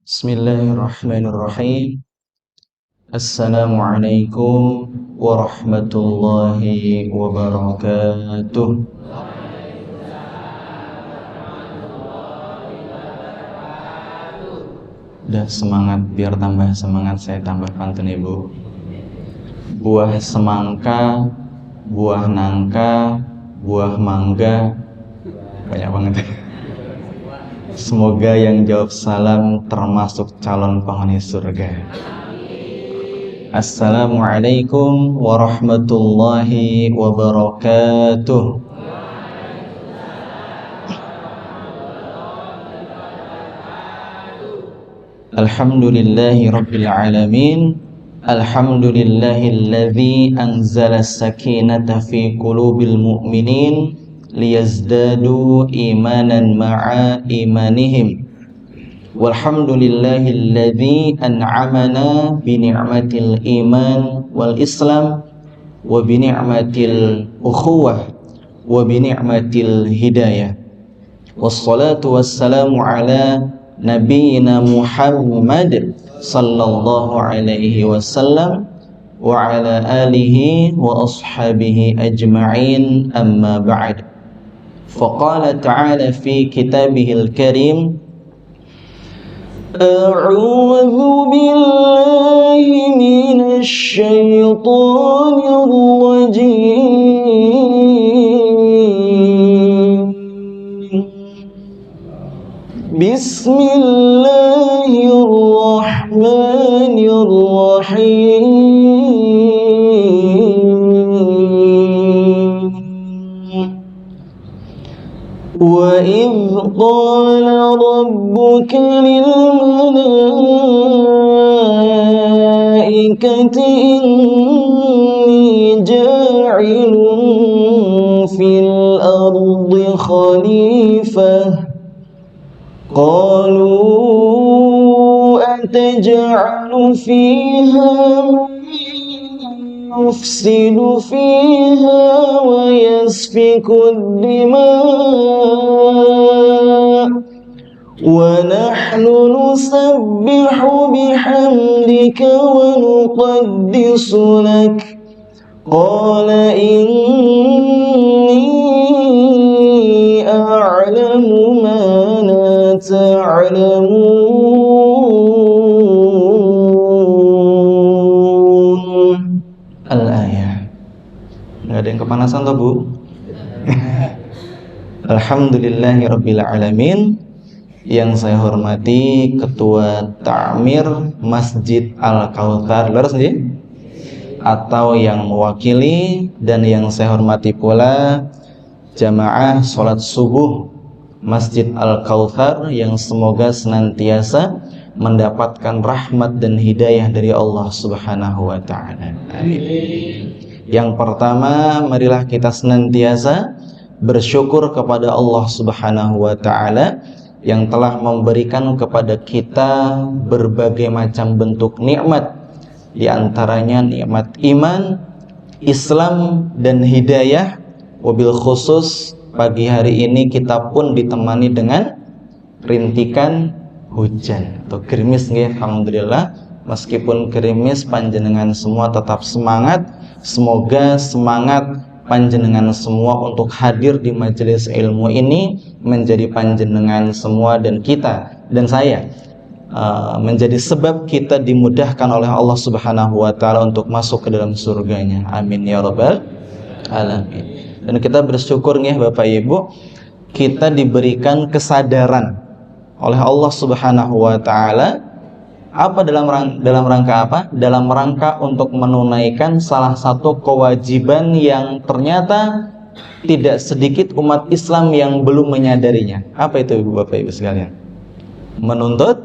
Bismillahirrahmanirrahim. Assalamualaikum warahmatullahi wabarakatuh. Udah semangat, biar tambah semangat saya tambah pantun ibu. Buah semangka, buah nangka, buah mangga, banyak banget. Semoga yang jawab salam termasuk calon penghuni surga. Assalamualaikum warahmatullahi wabarakatuh. Alhamdulillahi rabbil alamin. Alhamdulillahilladzi anzala as-sakinata fi qulubil mu'minin liyazdadu imanan ma'a imanihim. Walhamdulillahilladzi an'amana bi ni'matil iman wal islam wa bi ni'matil ukhuwah wa bi ni'matil hidayah. Wassalatu wassalamu ala nabiyyina Muhammad sallallahu alaihi wasallam wa ala alihi wa ashabihi ajma'in, amma ba'd. Faqala ta'ala fi kitabihil karim, a'udzu billahi minasy syaithanir rajim. Bismillahirrahmanirrahim. Wa idz qala rabbuka lil malaikati inni ja'ilun fil ardi khalifah. Qalu ataj'alu fiha man yufsidu fiha wa yasfiku ad-dima' wa nahnu nusabbihu bihamdika wa nuqaddisu lak. Qala inni a'lamu ma la ta'lamun. Al-ayah. Nggak ada yang kepanasan toh bu? Alhamdulillahirabbil alamin. Yang saya hormati Ketua Ta'mir Masjid Al-Kautsar, lurus nih? Atau yang mewakili, dan yang saya hormati pula jamaah sholat subuh Masjid Al-Kautsar yang semoga senantiasa mendapatkan rahmat dan hidayah dari Allah Subhanahu wa ta'ala. Amin. Yang pertama, marilah kita senantiasa bersyukur kepada Allah Subhanahu wa ta'ala yang telah memberikan kepada kita berbagai macam bentuk nikmat, di antaranya nikmat iman, Islam, dan hidayah. Wabil khusus pagi hari ini kita pun ditemani dengan rintikan hujan atau gerimis nggih. Alhamdulillah, meskipun gerimis panjenengan semua tetap semangat. Semoga semangat panjenengan semua untuk hadir di majelis ilmu ini menjadi panjenengan semua dan kita dan saya menjadi sebab kita dimudahkan oleh Allah Subhanahu wa ta'ala untuk masuk ke dalam surganya. Amin ya rabbal alamin. Dan kita bersyukur nih Bapak Ibu, kita diberikan kesadaran oleh Allah Subhanahu wa ta'ala dalam rangka apa? Dalam rangka untuk menunaikan salah satu kewajiban yang ternyata tidak sedikit umat Islam yang belum menyadarinya. Apa itu Ibu Bapak Ibu sekalian? Menuntut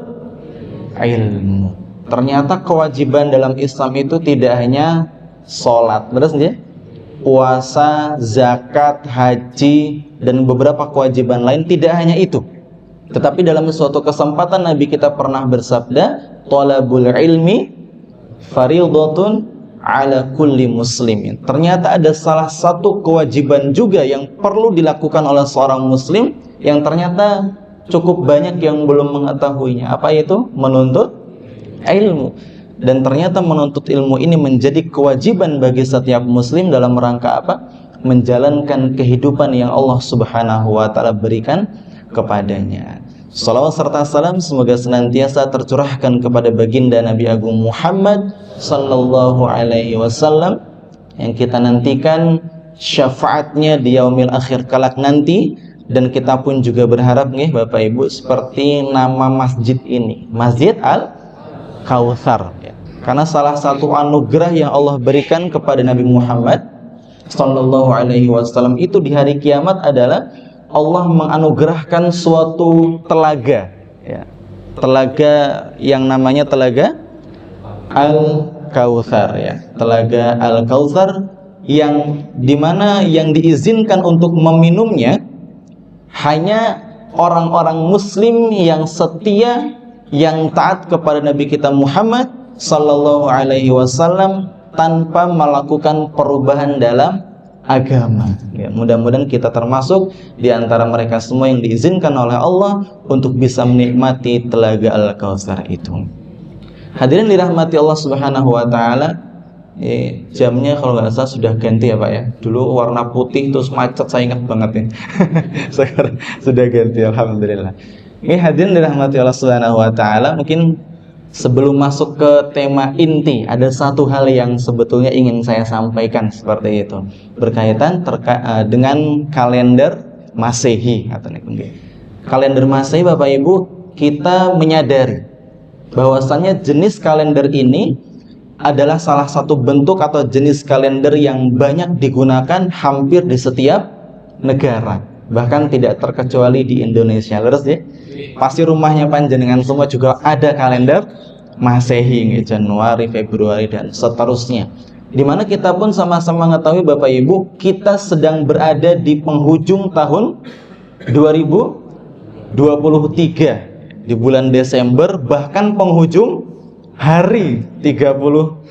ilmu. Ternyata kewajiban dalam Islam itu tidak hanya sholat, terus ya? puasa, zakat, haji, dan beberapa kewajiban lain. Tidak hanya itu, tetapi dalam suatu kesempatan Nabi kita pernah bersabda, "Thalabul ilmi fardhatun ala kulli muslimin." Ternyata ada salah satu kewajiban juga yang perlu dilakukan oleh seorang muslim yang ternyata cukup banyak yang belum mengetahuinya. Apa itu? Menuntut ilmu. Dan ternyata menuntut ilmu ini menjadi kewajiban bagi setiap muslim dalam rangka apa? Menjalankan kehidupan yang Allah Subhanahu wa taala berikan kepadanya. Salawat serta salam semoga senantiasa tercurahkan kepada baginda Nabi Agung Muhammad sallallahu alaihi wasallam yang kita nantikan syafaatnya di yaumil akhir kelak nanti. Dan kita pun juga berharap nih Bapak Ibu, seperti nama masjid ini, Masjid Al-Kautsar ya. Karena salah satu anugerah yang Allah berikan kepada Nabi Muhammad sallallahu alaihi wasallam itu di hari kiamat adalah Allah menganugerahkan suatu telaga ya. Telaga yang namanya Telaga Al-Kautsar ya. Telaga Al-Kautsar yang dimana yang diizinkan untuk meminumnya hanya orang-orang muslim yang setia, yang taat kepada Nabi kita Muhammad sallallahu alaihi wasallam tanpa melakukan perubahan dalam agama ya. Mudah-mudahan kita termasuk di antara mereka semua yang diizinkan oleh Allah untuk bisa menikmati Telaga Al-Kautsar itu. Hadirin dirahmati Allah Subhanahu wa taala. Jamnya kalau nggak salah sudah ganti ya Pak ya. Dulu warna putih terus macet, saya ingat banget nih. Sekarang sudah ganti, alhamdulillah. Ini hadirin dirahmati Allah Subhanahu wa taala, mungkin sebelum masuk ke tema inti, ada satu hal yang sebetulnya ingin saya sampaikan seperti itu, berkaitan dengan kalender Masehi. Kalender Masehi Bapak Ibu, kita menyadari bahwasannya jenis kalender ini adalah salah satu bentuk atau jenis kalender yang banyak digunakan hampir di setiap negara, bahkan tidak terkecuali di Indonesia. Terus ya, pasti rumahnya panjenengan semua juga ada kalender Masehi, Januari, Februari, dan seterusnya. Dimana kita pun sama-sama mengetahui Bapak Ibu, kita sedang berada di penghujung tahun 2023 di bulan Desember, bahkan penghujung hari 31.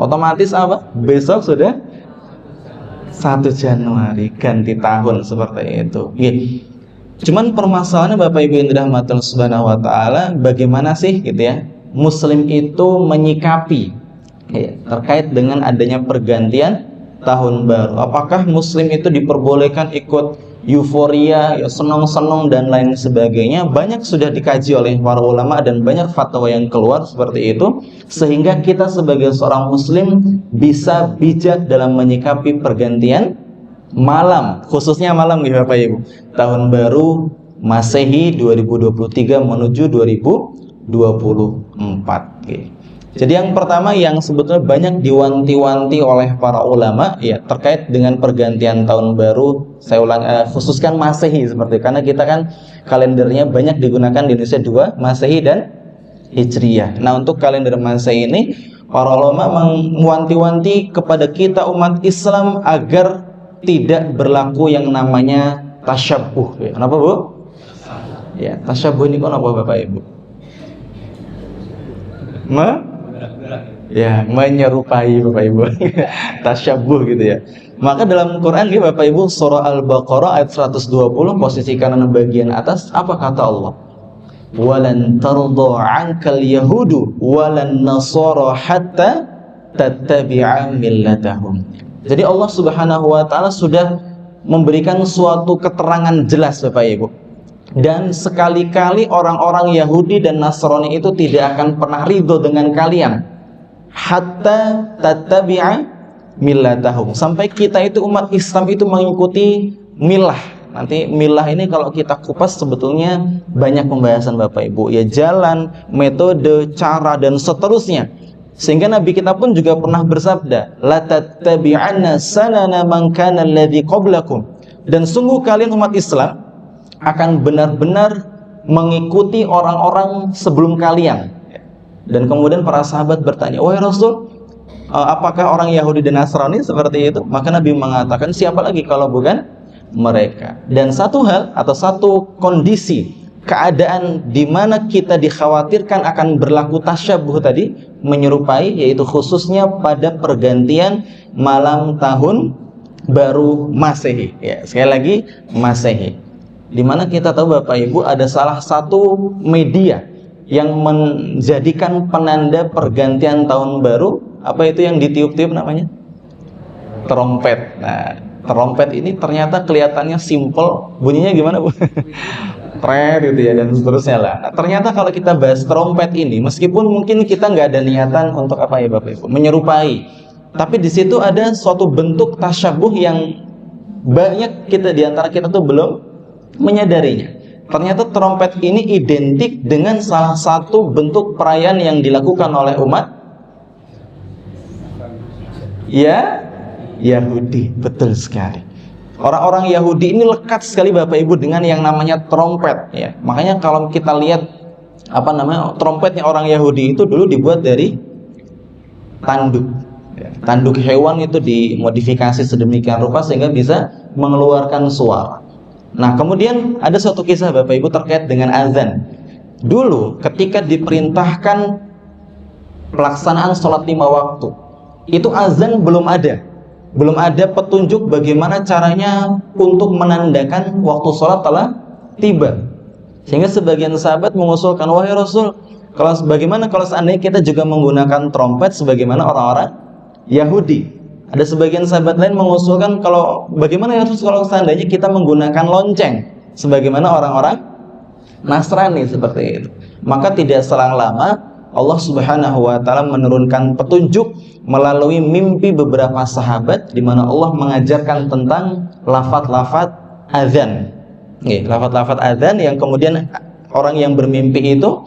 Otomatis apa? Besok sudah 1 Januari, ganti tahun seperti itu. Cuman permasalahannya Bapak Ibu yang dirahmati Allah Subhanahu wa taala, bagaimana sih gitu ya muslim itu menyikapi terkait dengan adanya pergantian tahun baru? Apakah muslim itu diperbolehkan ikut euforia, ya senang-senang dan lain sebagainya? Banyak sudah dikaji oleh para ulama dan banyak fatwa yang keluar seperti itu, sehingga kita sebagai seorang muslim bisa bijak dalam menyikapi pergantian malam, khususnya malam ya Bapak Ibu, tahun baru Masehi 2023 menuju 2024. Jadi yang pertama yang sebetulnya banyak diwanti-wanti oleh para ulama ya terkait dengan pergantian tahun baru, saya ulang khususkan Masehi seperti, karena kita kan kalendernya banyak digunakan di Indonesia dua, Masehi dan Hijriyah. Nah, untuk kalender Masehi ini para ulama mewanti-wanti kepada kita umat Islam agar tidak berlaku yang namanya tasyabbuh ya. Kenapa Bu? Ya, tasyabbuh ini kan apa Bapak Ibu? Ya, menyerupai Bapak Ibu. Tasyabbuh gitu ya. Maka dalam Quran ya Bapak Ibu, surah Al-Baqarah ayat 120 posisi kanan bagian atas, apa kata Allah? Walan tarda 'ankal yahudu walan nasara hatta tattabi'a millatahum. Jadi Allah Subhanahu wa taala sudah memberikan suatu keterangan jelas Bapak Ibu. Dan sekali-kali orang-orang Yahudi dan Nasrani itu tidak akan pernah ridho dengan kalian hatta tattabi'a millatahum, sampai kita itu umat Islam itu mengikuti milah. Nanti milah ini kalau kita kupas sebetulnya banyak pembahasan Bapak Ibu ya, jalan, metode, cara dan seterusnya. Sehingga Nabi kita pun juga pernah bersabda, la tattabi'anna sanana man kana alladhi qablakum, dan sungguh kalian umat Islam akan benar-benar mengikuti orang-orang sebelum kalian. Dan kemudian para sahabat bertanya, wahai Rasul, Apakah orang Yahudi dan Nasrani seperti itu? Maka Nabi mengatakan, siapa lagi kalau bukan mereka. Dan satu hal atau satu kondisi, keadaan di mana kita dikhawatirkan akan berlaku tasyabuh tadi, menyerupai, yaitu khususnya pada pergantian malam tahun baru Masehi. Ya, sekali lagi Masehi. Di mana kita tahu Bapak Ibu ada salah satu media yang menjadikan penanda pergantian tahun baru, apa itu yang ditiup-tiup namanya? Trompet. Nah, trompet ini ternyata kelihatannya simple, bunyinya gimana Bu? Tret gitu ya, dan seterusnya lah. Nah, ternyata kalau kita bahas trompet ini, meskipun mungkin kita nggak ada niatan untuk apa ya Bapak Ibu, menyerupai, tapi di situ ada suatu bentuk tasyabuh yang banyak kita diantara kita tuh belum menyadarinya. Ternyata trompet ini identik dengan salah satu bentuk perayaan yang dilakukan oleh umat ya Yahudi. Betul sekali. Orang-orang Yahudi ini lekat sekali Bapak Ibu dengan yang namanya trompet ya. Makanya kalau kita lihat apa namanya trompetnya orang Yahudi itu dulu dibuat dari tanduk ya. Tanduk hewan itu dimodifikasi sedemikian rupa sehingga bisa mengeluarkan suara. Nah, kemudian ada suatu kisah Bapak Ibu terkait dengan azan. Dulu ketika diperintahkan pelaksanaan sholat 5 waktu, itu azan belum ada. Belum ada petunjuk bagaimana caranya untuk menandakan waktu sholat telah tiba. Sehingga sebagian sahabat mengusulkan, wahai Rasul, bagaimana kalau seandainya kita juga menggunakan trompet sebagaimana orang-orang Yahudi? Ada sebagian sahabat lain mengusulkan, bagaimana ya kalau seandainya kita menggunakan lonceng sebagaimana orang-orang Nasrani seperti itu. Maka tidak selang lama Allah Subhanahu wa taala menurunkan petunjuk melalui mimpi beberapa sahabat di mana Allah mengajarkan tentang lafaz-lafaz azan. Lafaz-lafaz azan yang kemudian orang yang bermimpi itu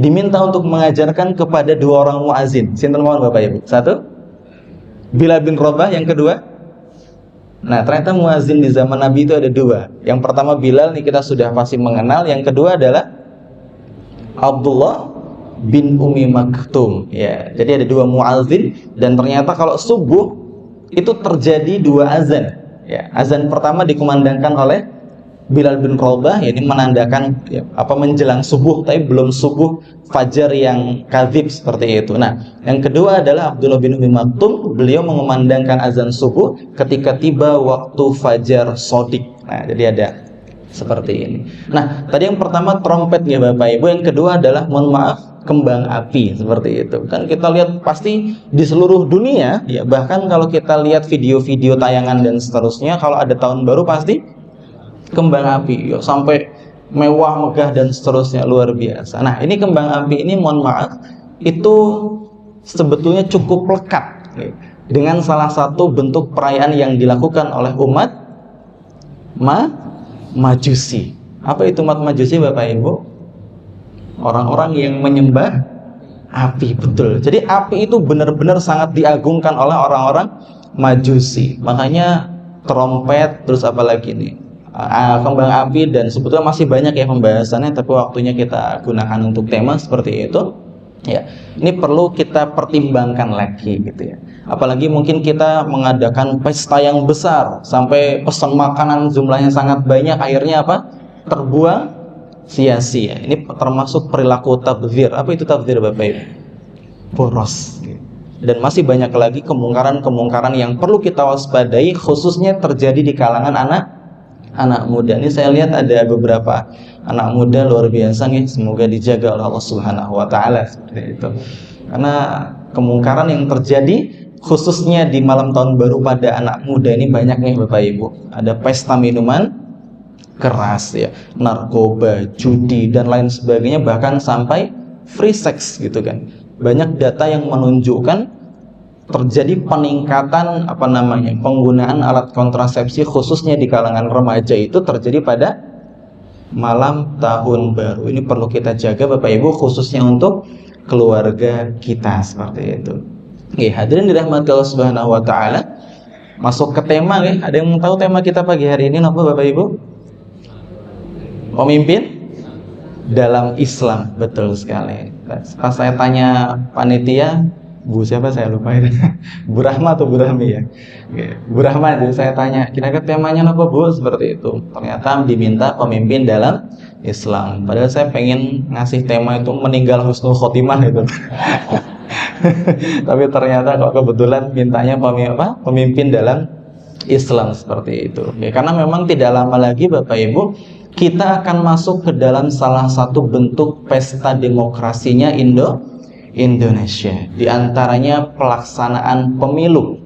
diminta untuk mengajarkan kepada 2 orang muazin. Sinten mawon Bapak Ibu? Satu, Bilal bin Rabah, yang kedua. Nah, ternyata muazin di zaman Nabi itu ada 2. Yang pertama Bilal, ini kita sudah pasti mengenal. Yang kedua adalah Abdullah bin Umi Maktum. Ya, jadi ada 2 muazin dan ternyata kalau subuh itu terjadi 2 azan. Ya, azan pertama dikumandangkan oleh Bilal bin Rabah, ini menandakan ya, menjelang subuh, tapi belum subuh fajar yang kadzib seperti itu. Nah, yang kedua adalah Abdullah bin Umi Maktum, beliau mengumandangkan azan subuh ketika tiba waktu fajar sodik. Nah, jadi ada seperti ini. Nah, tadi yang pertama trompet ya Bapak Ibu, yang kedua adalah mohon maaf kembang api seperti itu. Kan kita lihat pasti di seluruh dunia ya, bahkan kalau kita lihat video-video tayangan dan seterusnya, kalau ada tahun baru pasti kembang api ya, sampai mewah, megah dan seterusnya, luar biasa. Nah, ini kembang api ini mohon maaf itu sebetulnya cukup lekat ya, dengan salah satu bentuk perayaan yang dilakukan oleh umat Majusi. Apa itu umat Majusi Bapak Ibu? Orang-orang yang menyembah api. Betul. Jadi api itu benar-benar sangat diagungkan oleh orang-orang Majusi. Makanya trompet, terus apa lagi nih? Kembang api, dan sebetulnya masih banyak ya pembahasannya, tapi waktunya kita gunakan untuk tema seperti itu. Ya, ini perlu kita pertimbangkan lagi gitu ya. Apalagi mungkin kita mengadakan pesta yang besar sampai pesan makanan jumlahnya sangat banyak, akhirnya terbuang sia-sia. Ini termasuk perilaku tabdzir. Apa itu tabdzir Bapak Ibu? Boros. Dan masih banyak lagi kemungkaran-kemungkaran yang perlu kita waspadai, khususnya terjadi di kalangan anak muda. Ini saya lihat ada beberapa anak muda luar biasa nih, semoga dijaga oleh Allah Subhanahu wa taala seperti itu. Karena kemungkaran yang terjadi khususnya di malam tahun baru pada anak muda ini banyak nih Bapak Ibu. Ada pesta minuman keras ya, narkoba, judi dan lain sebagainya, bahkan sampai free sex gitu kan. Banyak data yang menunjukkan terjadi peningkatan penggunaan alat kontrasepsi khususnya di kalangan remaja itu terjadi pada malam tahun baru. Ini perlu kita jaga Bapak Ibu, khususnya untuk keluarga kita seperti itu. Oke, hadirin dirahmati Allah Subhanahu wa taala. Masuk ke tema ya. Ada yang tahu tema kita pagi hari ini apa Bapak Ibu? Pemimpin dalam Islam. Betul sekali. Pas saya tanya panitia, Bu siapa saya lupa itu. Bu Rahma atau Bu Rahmi ya. Oke. Bu Rahma, jadi saya tanya, kira-kira temanya apa Bu? Seperti itu. Ternyata diminta pemimpin dalam Islam. Padahal saya pengen ngasih tema itu meninggal husnul khotimah itu. Tapi ternyata kok kebetulan mintanya pemimpin dalam Islam seperti itu. Oke. Karena memang tidak lama lagi Bapak Ibu, kita akan masuk ke dalam salah satu bentuk pesta demokrasinya Indonesia, di antaranya pelaksanaan pemilu,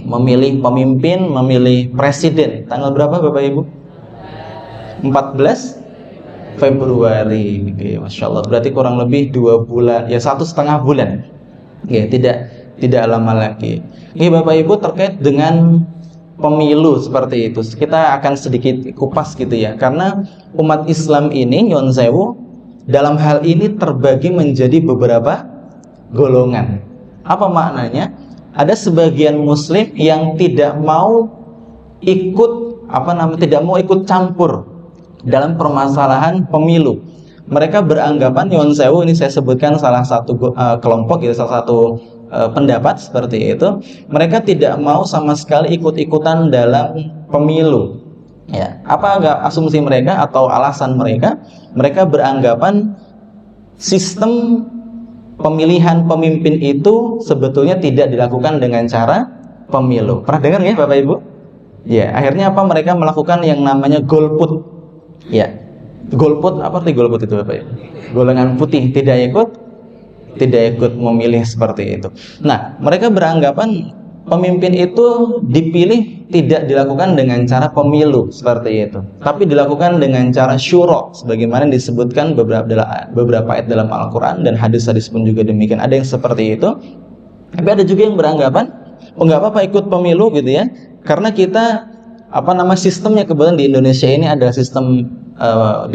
memilih pemimpin, memilih presiden. Tanggal berapa Bapak Ibu? 14 Februari. Oke, Masya Allah, berarti kurang lebih 2 bulan, ya 1,5 bulan. Oke, tidak lama lagi. Oke Bapak Ibu, terkait dengan pemilu seperti itu, kita akan sedikit kupas gitu ya, karena umat Islam ini nyuwun sewu dalam hal ini terbagi menjadi beberapa golongan. Apa maknanya? Ada sebagian muslim yang tidak mau ikut tidak mau ikut campur dalam permasalahan pemilu. Mereka beranggapan, nyuwun sewu, ini saya sebutkan salah satu kelompok, salah satu pendapat seperti itu. Mereka tidak mau sama sekali ikut-ikutan dalam pemilu. Ya, apa enggak asumsi mereka atau alasan mereka? Mereka beranggapan sistem pemilihan pemimpin itu sebetulnya tidak dilakukan dengan cara pemilu. Pernah dengar ya Bapak Ibu? Ya, akhirnya apa? Mereka melakukan yang namanya golput. Ya, golput, apa arti golput itu Bapak Ibu? Golongan putih tidak ikut memilih seperti itu. Nah, mereka beranggapan pemimpin itu dipilih tidak dilakukan dengan cara pemilu seperti itu, tapi dilakukan dengan cara syuro, sebagaimana disebutkan beberapa ayat dalam Al-Quran, dan hadis-hadis pun juga demikian. Ada yang seperti itu. Tapi ada juga yang beranggapan, oh nggak apa-apa ikut pemilu gitu ya, karena kita sistemnya kebetulan di Indonesia ini adalah sistem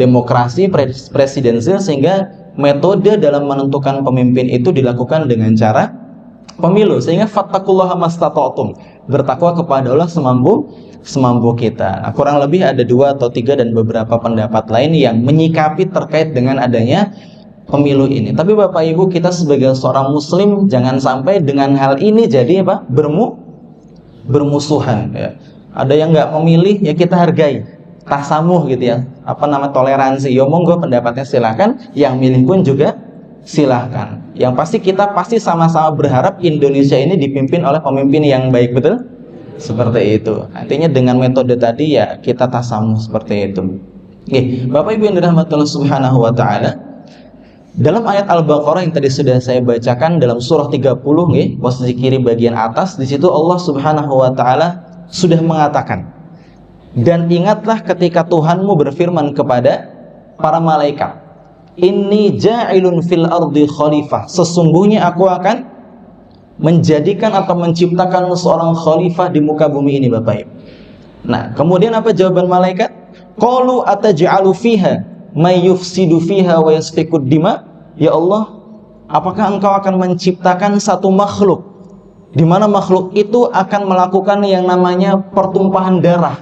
demokrasi presidensial, sehingga metode dalam menentukan pemimpin itu dilakukan dengan cara pemilu, sehingga fattaqullaha mastata'tum, bertakwa kepada Allah semampu kita. Nah, kurang lebih ada 2 atau 3 dan beberapa pendapat lain yang menyikapi terkait dengan adanya pemilu ini. Tapi Bapak Ibu, kita sebagai seorang muslim jangan sampai dengan hal ini jadi bermusuhan ya. Ada yang nggak memilih, ya kita hargai, tasamuh gitu ya, toleransi. Ya monggo pendapatnya silakan, yang milih pun juga silahkan. Yang pasti kita sama-sama berharap Indonesia ini dipimpin oleh pemimpin yang baik, betul? Seperti itu. Artinya dengan metode tadi ya kita tasamuh seperti itu. Oke, Bapak Ibu yang dirahmati Allah Subhanahu wa taala, dalam ayat Al-Baqarah yang tadi sudah saya bacakan dalam surah 30 posisi kiri bagian atas, di situ Allah Subhanahu wa taala sudah mengatakan, dan ingatlah ketika Tuhanmu berfirman kepada para malaikat, inni ja'ilun fil ardi khalifah, sesungguhnya aku akan menjadikan atau menciptakan seorang khalifah di muka bumi ini Bapak Ibu. Nah, kemudian apa jawaban malaikat? Qalu ataj'alu fiha may yufsidu fiha wa yasfikud dima. Ya Allah, apakah engkau akan menciptakan satu makhluk di mana makhluk itu akan melakukan yang namanya pertumpahan darah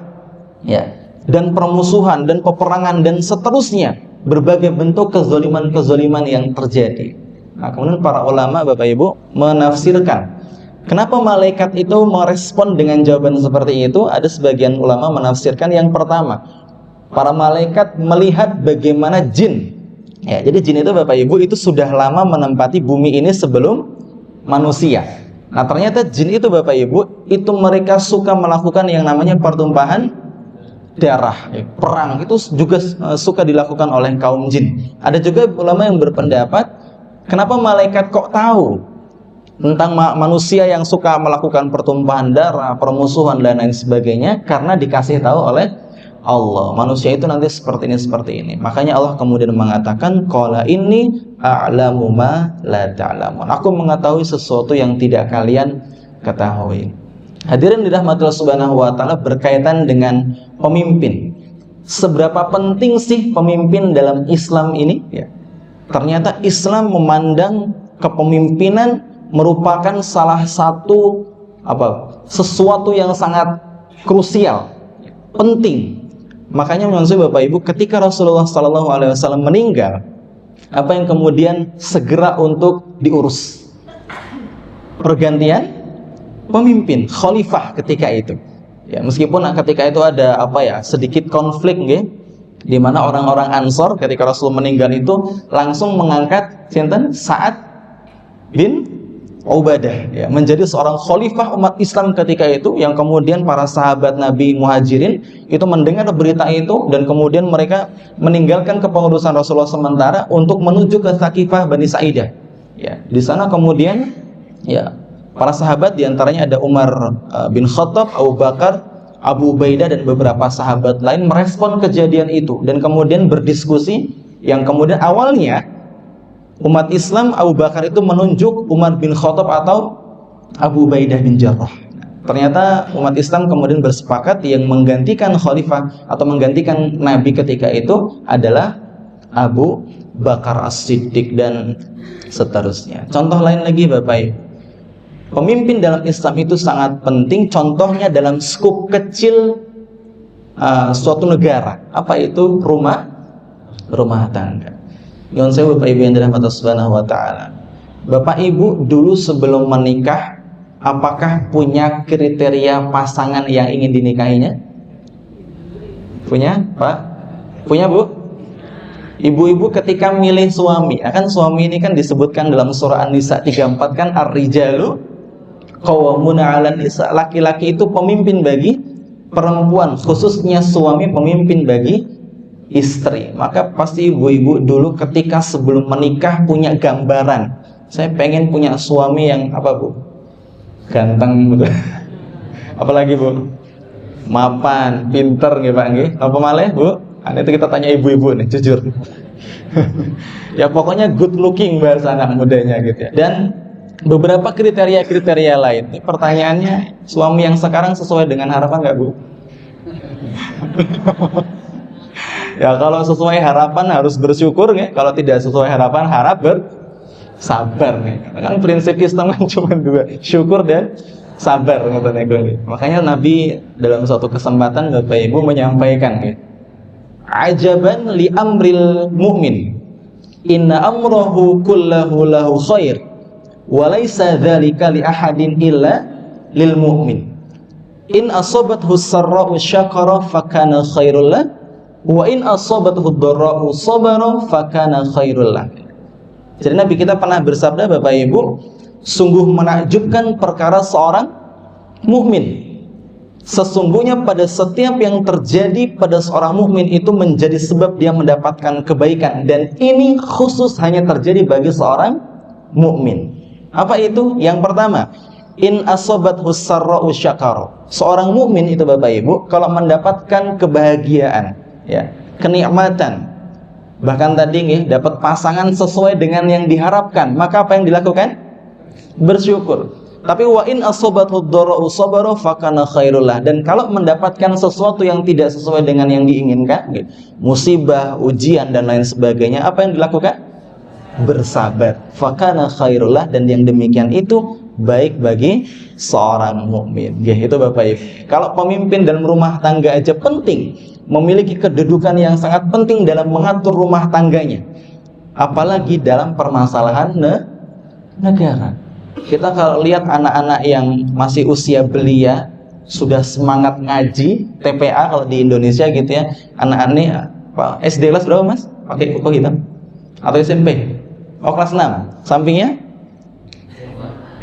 ya, dan permusuhan dan peperangan dan seterusnya, berbagai bentuk kezaliman-kezaliman yang terjadi. Nah, kemudian para ulama Bapak Ibu menafsirkan kenapa malaikat itu merespon dengan jawaban seperti itu. Ada sebagian ulama menafsirkan yang pertama, para malaikat melihat bagaimana jin ya, jadi jin itu Bapak Ibu itu sudah lama menempati bumi ini sebelum manusia. Nah, ternyata jin itu Bapak Ibu itu mereka suka melakukan yang namanya pertumpahan darah, perang itu juga suka dilakukan oleh kaum jin. Ada juga ulama yang berpendapat, kenapa malaikat kok tahu tentang manusia yang suka melakukan pertumpahan darah, permusuhan dan lain sebagainya? Karena dikasih tahu oleh Allah, manusia itu nanti seperti ini. Makanya Allah kemudian mengatakan, qala inni a'lamu ma la ta'lamun, aku mengetahui sesuatu yang tidak kalian ketahui. Hadirin dirahmati Allah Subhanahu wa taala, berkaitan dengan pemimpin. Seberapa penting sih pemimpin dalam Islam ini? Ya. Ternyata Islam memandang kepemimpinan merupakan salah satu sesuatu yang sangat krusial, penting. Makanya maksud Bapak Ibu, ketika Rasulullah SAW meninggal, apa yang kemudian segera untuk diurus? pergantian pemimpin khalifah ketika itu. Ya, meskipun ketika itu ada sedikit konflik nggih, di mana orang-orang Ansor ketika Rasul meninggal itu langsung mengangkat sinten Sa'ad bin Ubadah ya, menjadi seorang khalifah umat Islam ketika itu, yang kemudian para sahabat Nabi Muhajirin itu mendengar berita itu dan kemudian mereka meninggalkan kepengurusan Rasulullah sementara untuk menuju ke Thaqifah Bani Sa'idah. Ya, di sana kemudian ya para sahabat diantaranya ada Umar bin Khattab, Abu Bakar, Abu Ubaidah dan beberapa sahabat lain merespon kejadian itu dan kemudian berdiskusi, yang kemudian awalnya umat Islam Abu Bakar itu menunjuk Umar bin Khattab atau Abu Ubaidah bin Jarrah. Ternyata umat Islam kemudian bersepakat yang menggantikan khalifah atau menggantikan Nabi ketika itu adalah Abu Bakar As-Siddiq dan seterusnya. Contoh lain lagi Bapak Ibu, pemimpin dalam Islam itu sangat penting. Contohnya dalam skup kecil suatu negara, apa itu? Rumah tangga. Yang saya Bapak Ibu yang dirahmati Allah Subhanahu wa taala. Bapak Ibu dulu sebelum menikah apakah punya kriteria pasangan yang ingin dinikahinya? Punya, Pak? Punya, Bu? Ibu-ibu ketika milih suami, akan suami ini kan disebutkan dalam surah An-Nisa 34 kan, ar-rijalu qawwamuna 'alan nisa, laki-laki itu pemimpin bagi perempuan, khususnya suami pemimpin bagi istri. Maka pasti ibu-ibu dulu ketika sebelum menikah punya gambaran, saya pengen punya suami yang apa Bu? Ganteng betul. Apalagi Bu? Mapan, pinter nggih Pak nggih. Apa malih Bu? Itu kita tanya ibu-ibu nih, jujur. Ya pokoknya good looking bahasa anak mudanya gitu ya. Dan beberapa kriteria-kriteria lain. Pertanyaannya, suami yang sekarang sesuai dengan harapan nggak Bu? Ya kalau sesuai harapan harus bersyukur ya. Kalau tidak sesuai harapan harap bersabar nih. Kan prinsip Islam kan cuma dua, syukur dan sabar. Makanya Nabi dalam suatu kesempatan Bapak Ibu menyampaikan ya, ajaban li amril mu'min, inna amrahu kullahu lahu khair wa laisa dzalika li ahadin illa lil mu'min. In asabathu sarra'u syakara fakana khairul lah, wa in asabathu dharra'u sabara fakana khairul lah. Jadi Nabi kita pernah bersabda Bapak Ibu, sungguh menakjubkan perkara seorang mukmin. Sesungguhnya pada setiap yang terjadi pada seorang mukmin itu menjadi sebab dia mendapatkan kebaikan, dan ini khusus hanya terjadi bagi seorang mukmin. Apa itu? Yang pertama, in asabathu sarra'u syakara. Seorang mukmin itu Bapak Ibu kalau mendapatkan kebahagiaan, ya, kenikmatan, bahkan tadi nih dapat pasangan sesuai dengan yang diharapkan, maka apa yang dilakukan? Bersyukur. Tapi wa in asabathu dharra'u sabara fakana khairul lah. Dan kalau mendapatkan sesuatu yang tidak sesuai dengan yang diinginkan, musibah, ujian dan lain sebagainya, apa yang dilakukan? Bersabar. Fakana khairul lah, dan yang demikian itu baik bagi seorang mukmin. Ya, itu Bapak Ibu. Kalau pemimpin dalam rumah tangga aja penting, memiliki kedudukan yang sangat penting dalam mengatur rumah tangganya, apalagi dalam permasalahan negara. Kita kalau lihat anak-anak yang masih usia belia sudah semangat ngaji, TPA kalau di Indonesia gitu ya, anak-anak SD kelas berapa Mas? Pakai kuku hitam? Atau SMP? Oh kelas 6. Sampingnya?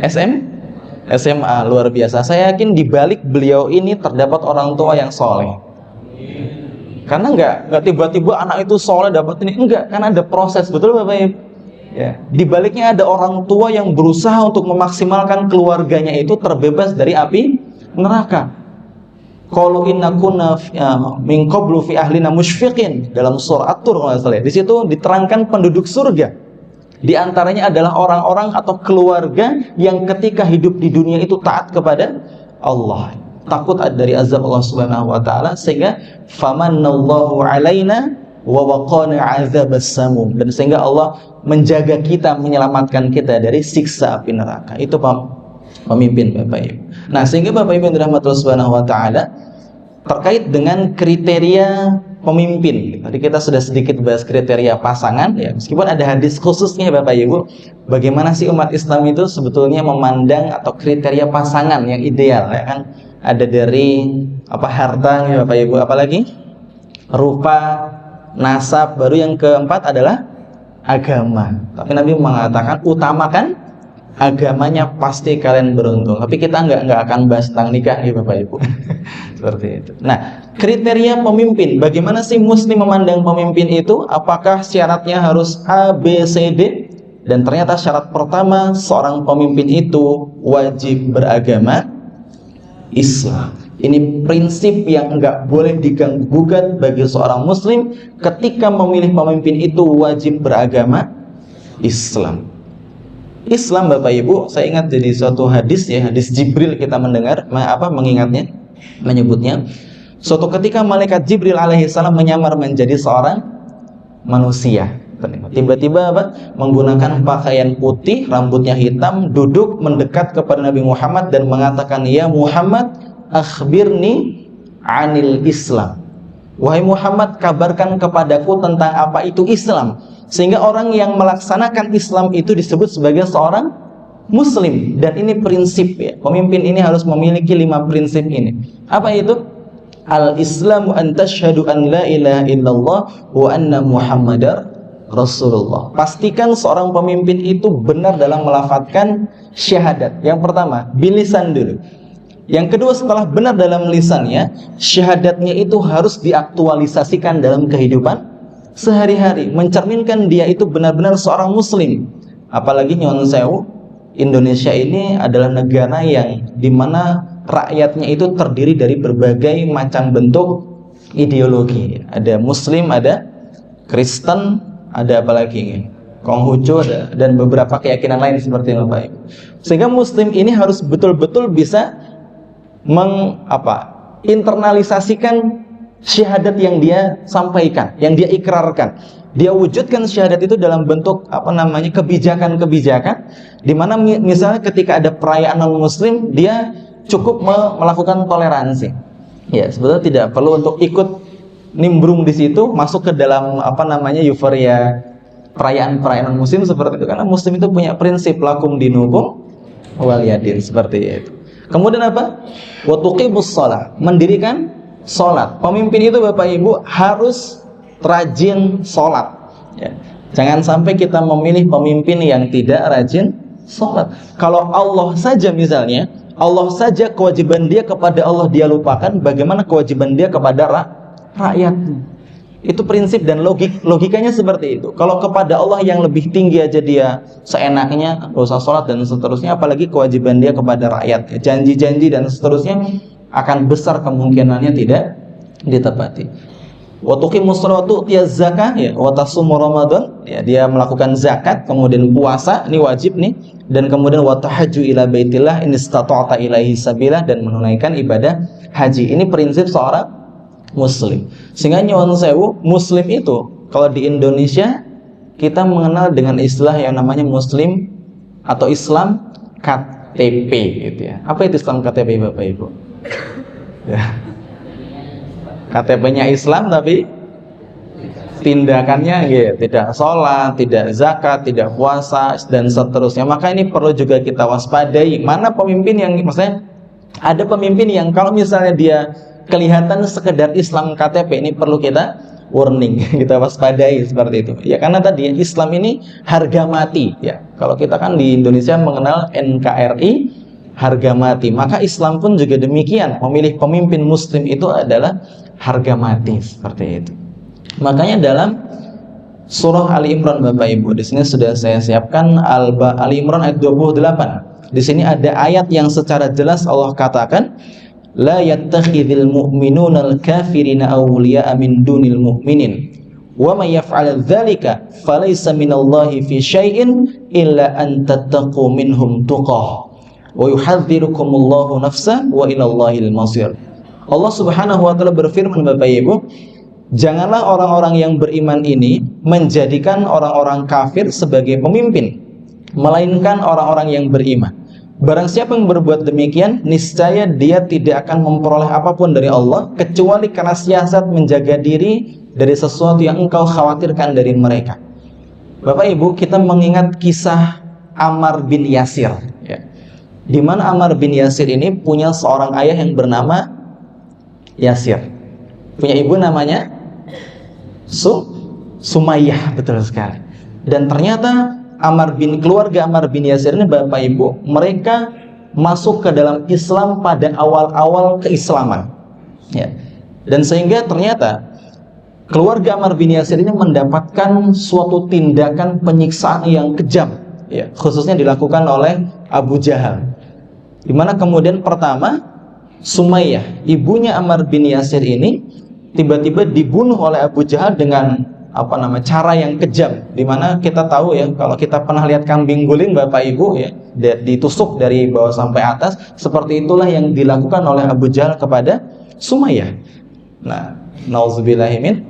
SMA, luar biasa. Saya yakin di balik beliau ini terdapat orang tua yang soleh. Karena enggak tiba-tiba anak itu soleh dapat ini, enggak, karena ada proses, betul Bapak Ibu? Ya, di baliknya ada orang tua yang berusaha untuk memaksimalkan keluarganya itu terbebas dari api neraka. Qalu inna kunna min qablu fi ahlina musyfiqin, dalam surah At-Tur kalau salah. Di situ diterangkan penduduk surga. Di antaranya adalah orang-orang atau keluarga yang ketika hidup di dunia itu taat kepada Allah, takut dari azab Allah Subhanahu wa taala, sehingga famanallahu alaina wa waqana azabas samum, dan sehingga Allah menjaga kita, menyelamatkan kita dari siksa api neraka. Itu pemimpin Bapak Ibu. Nah, sehingga Bapak Ibu yang dirahmati Allah Subhanahu wa taala, terkait dengan kriteria pemimpin. Tadi kita sudah sedikit bahas kriteria pasangan ya, meskipun ada hadis khususnya Bapak Ibu, bagaimana sih umat Islam itu sebetulnya memandang atau kriteria pasangan yang ideal ya kan? Ada dari harta ya Bapak Ibu, apalagi rupa, nasab, baru yang keempat adalah agama. Tapi Nabi mengatakan utamakan agamanya, pasti kalian beruntung. Tapi kita nggak akan bahas tentang nikah nih Bapak Ibu. Seperti itu. Nah, kriteria pemimpin, bagaimana sih Muslim memandang pemimpin itu? Apakah syaratnya harus A, B, C, D? Dan ternyata syarat pertama seorang pemimpin itu wajib beragama Islam. Ini prinsip yang nggak boleh diganggu gugat bagi seorang Muslim. Ketika memilih pemimpin itu wajib beragama Islam. Islam Bapak Ibu, saya ingat jadi suatu hadis ya, hadis Jibril kita mendengar menyebutnya. Suatu ketika malaikat Jibril alaihissalam menyamar menjadi seorang manusia. Tiba-tiba menggunakan pakaian putih, rambutnya hitam, duduk mendekat kepada Nabi Muhammad dan mengatakan, "Ya Muhammad, akhbirni anil Islam." Wahai Muhammad, kabarkan kepadaku tentang apa itu Islam. Sehingga orang yang melaksanakan Islam itu disebut sebagai seorang Muslim. Dan ini prinsip ya, pemimpin ini harus memiliki 5 prinsip ini. Apa itu? Al-Islamu an tashhadu an la ilaha illallah wa anna Muhammadar Rasulullah. Pastikan seorang pemimpin itu benar dalam melafadzkan syahadat. Yang pertama, bilisan dulu. Yang kedua, setelah benar dalam lisannya, syahadatnya itu harus diaktualisasikan dalam kehidupan sehari-hari, mencerminkan dia itu benar-benar seorang Muslim. Apalagi nyuwun sewu, Indonesia ini adalah negara yang dimana rakyatnya itu terdiri dari berbagai macam bentuk ideologi. Ada Muslim, ada Kristen, ada apalagi Konghucu, dan beberapa keyakinan lain seperti itu Bapak Ibu. Sehingga Muslim ini harus betul-betul bisa internalisasikan syahadat yang dia sampaikan, yang dia ikrarkan. Dia wujudkan syahadat itu dalam bentuk kebijakan-kebijakan, di mana misalnya ketika ada perayaan non-muslim, dia cukup melakukan toleransi. Ya, sebetulnya tidak perlu untuk ikut nimbrung di situ, masuk ke dalam euforia perayaan-perayaan non-muslim seperti itu, karena muslim itu punya prinsip lakum dinukum waliyadin, seperti itu. Kemudian apa? Wa tuqimus shalah, mendirikan sholat. Pemimpin itu Bapak Ibu harus rajin sholat ya. Jangan sampai kita memilih pemimpin yang tidak rajin sholat. Kalau Allah saja misalnya, Allah saja kewajiban dia kepada Allah dia lupakan, bagaimana kewajiban dia kepada rakyatnya? Itu prinsip dan logikanya seperti itu. Kalau kepada Allah yang lebih tinggi aja dia seenaknya, gak usah sholat dan seterusnya, apalagi kewajiban dia kepada rakyat, janji-janji dan seterusnya, akan besar kemungkinannya tidak ditepati. Wa tuqimus sholata wa zakah ya, wa tasumu Ramadan ya, dia melakukan zakat, kemudian puasa, ini wajib nih, dan kemudian wa tahajju ila baitillah in istata'ta ilaihi sabila, dan menunaikan ibadah haji. Ini prinsip seorang muslim. Sehingga nyuwun sewu, muslim itu kalau di Indonesia kita mengenal dengan istilah yang namanya muslim atau Islam KTP gitu ya. Apa itu Islam KTP Bapak Ibu? Ya. KTP-nya Islam tapi tindakannya gitu, tidak sholat, tidak zakat, tidak puasa dan seterusnya. Maka ini perlu juga kita waspadai. Mana pemimpin yang maksudnya ada pemimpin yang kalau misalnya dia kelihatan sekedar Islam KTP, ini perlu kita warning, kita waspadai seperti itu. Ya karena tadi Islam ini harga mati ya. Kalau kita kan di Indonesia mengenal NKRI, harga mati, maka Islam pun juga demikian. Memilih pemimpin muslim itu adalah harga mati, seperti itu. Makanya dalam surah Ali Imran Bapak Ibu, di sini sudah saya siapkan Ali Imran ayat 28. Di sini ada ayat yang secara jelas Allah katakan, la yattakhidhul mu'minuna al-kafirina awliya'a min dunil mu'minin wa may yaf'al dzalika falaysa minallahi fi syai'in illa an tattaqu minhum tuqah wa yuhadzirukumullahu nafsa wa ilallahil masir. Allah Subhanahu wa taala berfirman Bapak Ibu, janganlah orang-orang yang beriman ini menjadikan orang-orang kafir sebagai pemimpin, melainkan orang-orang yang beriman. Barang siapa yang berbuat demikian, niscaya dia tidak akan memperoleh apapun dari Allah kecuali karena siasat menjaga diri dari sesuatu yang engkau khawatirkan dari mereka. Bapak Ibu, kita mengingat kisah Ammar bin Yasir, ya. Di mana Ammar bin Yasir ini punya seorang ayah yang bernama Yasir, punya ibu namanya Sumayyah, betul sekali. Dan ternyata keluarga Ammar bin Yasir ini, Bapak Ibu, mereka masuk ke dalam Islam pada awal-awal keislaman, ya. Dan sehingga ternyata keluarga Ammar bin Yasir ini mendapatkan suatu tindakan penyiksaan yang kejam, ya, khususnya dilakukan oleh Abu Jahal. Dimana kemudian pertama Sumayyah, ibunya Ammar bin Yasir ini tiba-tiba dibunuh oleh Abu Jahal dengan cara yang kejam. Dimana kita tahu ya, kalau kita pernah lihat kambing guling Bapak Ibu ya, ditusuk dari bawah sampai atas, seperti itulah yang dilakukan oleh Abu Jahal kepada Sumayyah. Nah, nauzubillahimin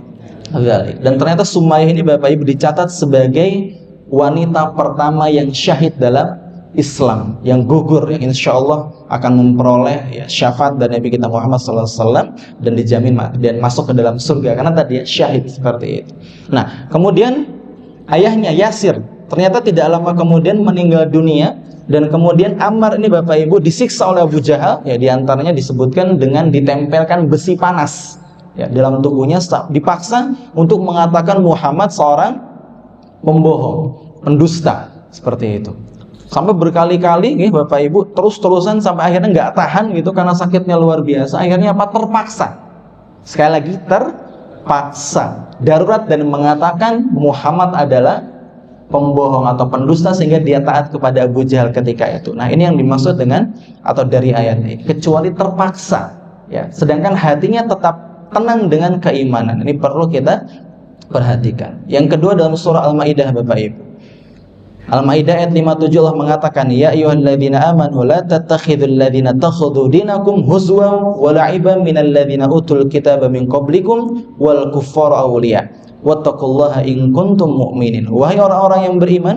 dzalik. Dan ternyata Sumayyah ini Bapak Ibu dicatat sebagai wanita pertama yang syahid dalam Islam, yang gugur, yang insya Allah akan memperoleh, ya, syafaat dari Nabi kita Muhammad SAW dan dijamin dan masuk ke dalam surga karena tadi syahid seperti itu. Nah, kemudian ayahnya Yasir ternyata tidak lama kemudian meninggal dunia, dan kemudian Ammar ini Bapak Ibu disiksa oleh Abu Jahal, ya, diantaranya disebutkan dengan ditempelkan besi panas, ya, dalam tubuhnya, dipaksa untuk mengatakan Muhammad seorang pembohong, pendusta, seperti itu. Sampai berkali-kali nih Bapak Ibu, terus-terusan sampai akhirnya nggak tahan gitu karena sakitnya luar biasa. Akhirnya terpaksa. Sekali lagi terpaksa, darurat, dan mengatakan Muhammad adalah pembohong atau pendusta, sehingga dia taat kepada Abu Jahal ketika itu. Nah, ini yang dimaksud dengan atau dari ayat ini, kecuali terpaksa, ya. Sedangkan hatinya tetap tenang dengan keimanan. Ini perlu kita perhatikan. Yang kedua dalam surah Al-Maidah Bapak Ibu. Al-Maidah ayat 57 Allah mengatakan, ya ayyuhalladzina amanu la tattakhidul ladzina takhudhu dinakum huzwan wa la'iban minal ladzina utul kitaba min qablikum wal kuffara awliya wattaqullaha in kuntum mu'minin. Wahai orang-orang yang beriman,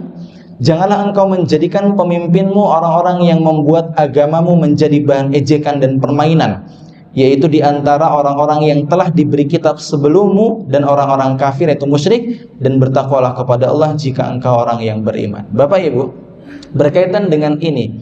janganlah engkau menjadikan pemimpinmu orang-orang yang membuat agamamu menjadi bahan ejekan dan permainan, yaitu di antara orang-orang yang telah diberi kitab sebelummu dan orang-orang kafir, yaitu musyrik, dan bertakwalah kepada Allah jika engkau orang yang beriman. Bapak Ibu, berkaitan dengan ini,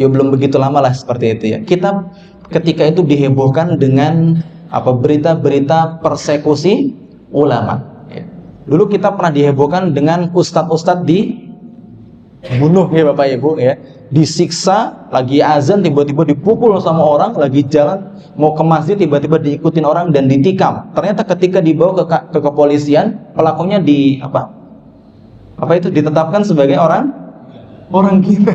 belum begitu lama lah seperti itu ya. Kita ketika itu dihebohkan dengan berita-berita persekusi ulama. Ya. Dulu kita pernah dihebohkan dengan ustadz-ustadz dibunuh ya Bapak Ibu ya. Disiksa, lagi azan tiba-tiba dipukul sama orang, lagi jalan mau ke masjid tiba-tiba diikutin orang dan ditikam. Ternyata ketika dibawa ke kepolisian, pelakunya ditetapkan sebagai orang gila.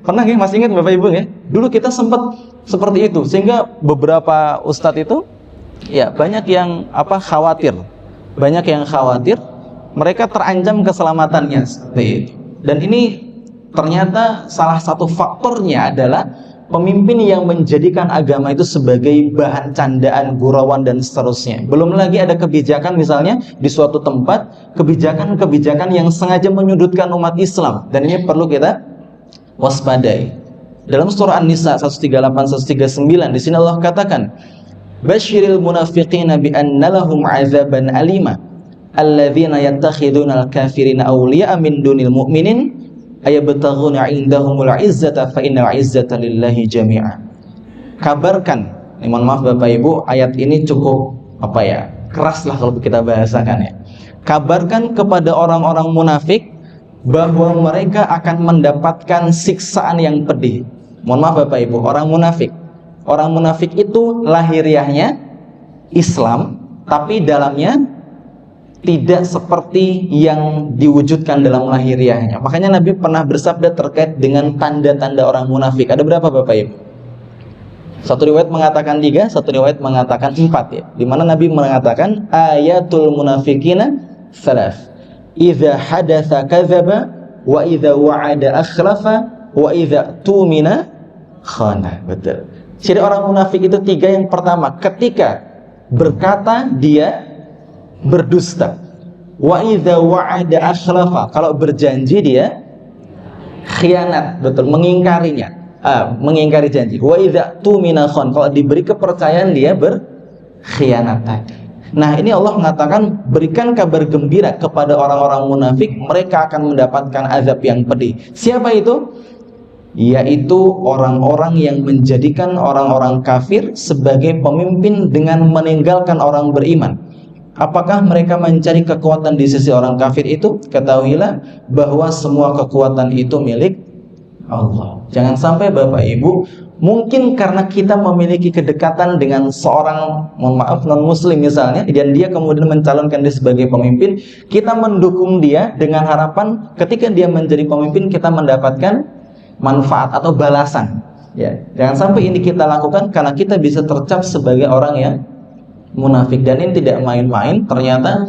Pernah nggak, masih ingat Bapak Ibu ya? Dulu kita sempat seperti itu, sehingga beberapa ustadz itu ya banyak yang khawatir. Banyak yang khawatir mereka terancam keselamatannya seperti itu. Dan ini ternyata salah satu faktornya adalah pemimpin yang menjadikan agama itu sebagai bahan candaan, gurauan, dan seterusnya. Belum lagi ada kebijakan misalnya di suatu tempat, kebijakan-kebijakan yang sengaja menyudutkan umat Islam, dan ini perlu kita waspadai. Dalam surah An-Nisa 138-139 di sini Allah katakan, Basyiril munafiqina bi anna lahum 'adzaban alima alladzina yattakhiduna al-kafirina awliya'a min dunil mu'minin ayabtaghuna 'indahumul 'izzata fa innal 'izzata lillahi jami'a. Kabarkan, mohon maaf Bapak Ibu, ayat ini cukup keras lah kalau kita bahasakan ya. Kabarkan kepada orang-orang munafik bahwa mereka akan mendapatkan siksaan yang pedih. Mohon maaf Bapak Ibu, orang munafik itu lahiriahnya Islam, tapi dalamnya tidak seperti yang diwujudkan dalam lahiriahnya. Makanya Nabi pernah bersabda terkait dengan tanda-tanda orang munafik. Ada berapa Bapak Ibu? Satu riwayat mengatakan 3, satu riwayat mengatakan 4 ya. Di mana Nabi mengatakan ayatul munafikina 3. Idza hadatsa kadzaba wa idza wa'ada akhlafa wa idza tumina khana. Betul. Ciri orang munafik itu 3. Yang pertama, ketika berkata dia berdusta. Wa idza wa'ada akhlafa, kalau berjanji dia khianat, betul, mengingkarinya. Mengingkari janji. Wa idza tumina khon, kalau diberi kepercayaan dia berkhianat tadi. Nah, ini Allah mengatakan berikan kabar gembira kepada orang-orang munafik, mereka akan mendapatkan azab yang pedih. Siapa itu? Yaitu orang-orang yang menjadikan orang-orang kafir sebagai pemimpin dengan meninggalkan orang beriman. Apakah mereka mencari kekuatan di sisi orang kafir itu? Ketahuilah bahwa semua kekuatan itu milik Allah. Jangan sampai Bapak Ibu, mungkin karena kita memiliki kedekatan dengan seorang, mohon maaf, non muslim misalnya, dan dia kemudian mencalonkan dia sebagai pemimpin, kita mendukung dia dengan harapan ketika dia menjadi pemimpin kita mendapatkan manfaat atau balasan. Ya, jangan sampai ini kita lakukan karena kita bisa tercap sebagai orang yang munafik, dan ini tidak main-main. Ternyata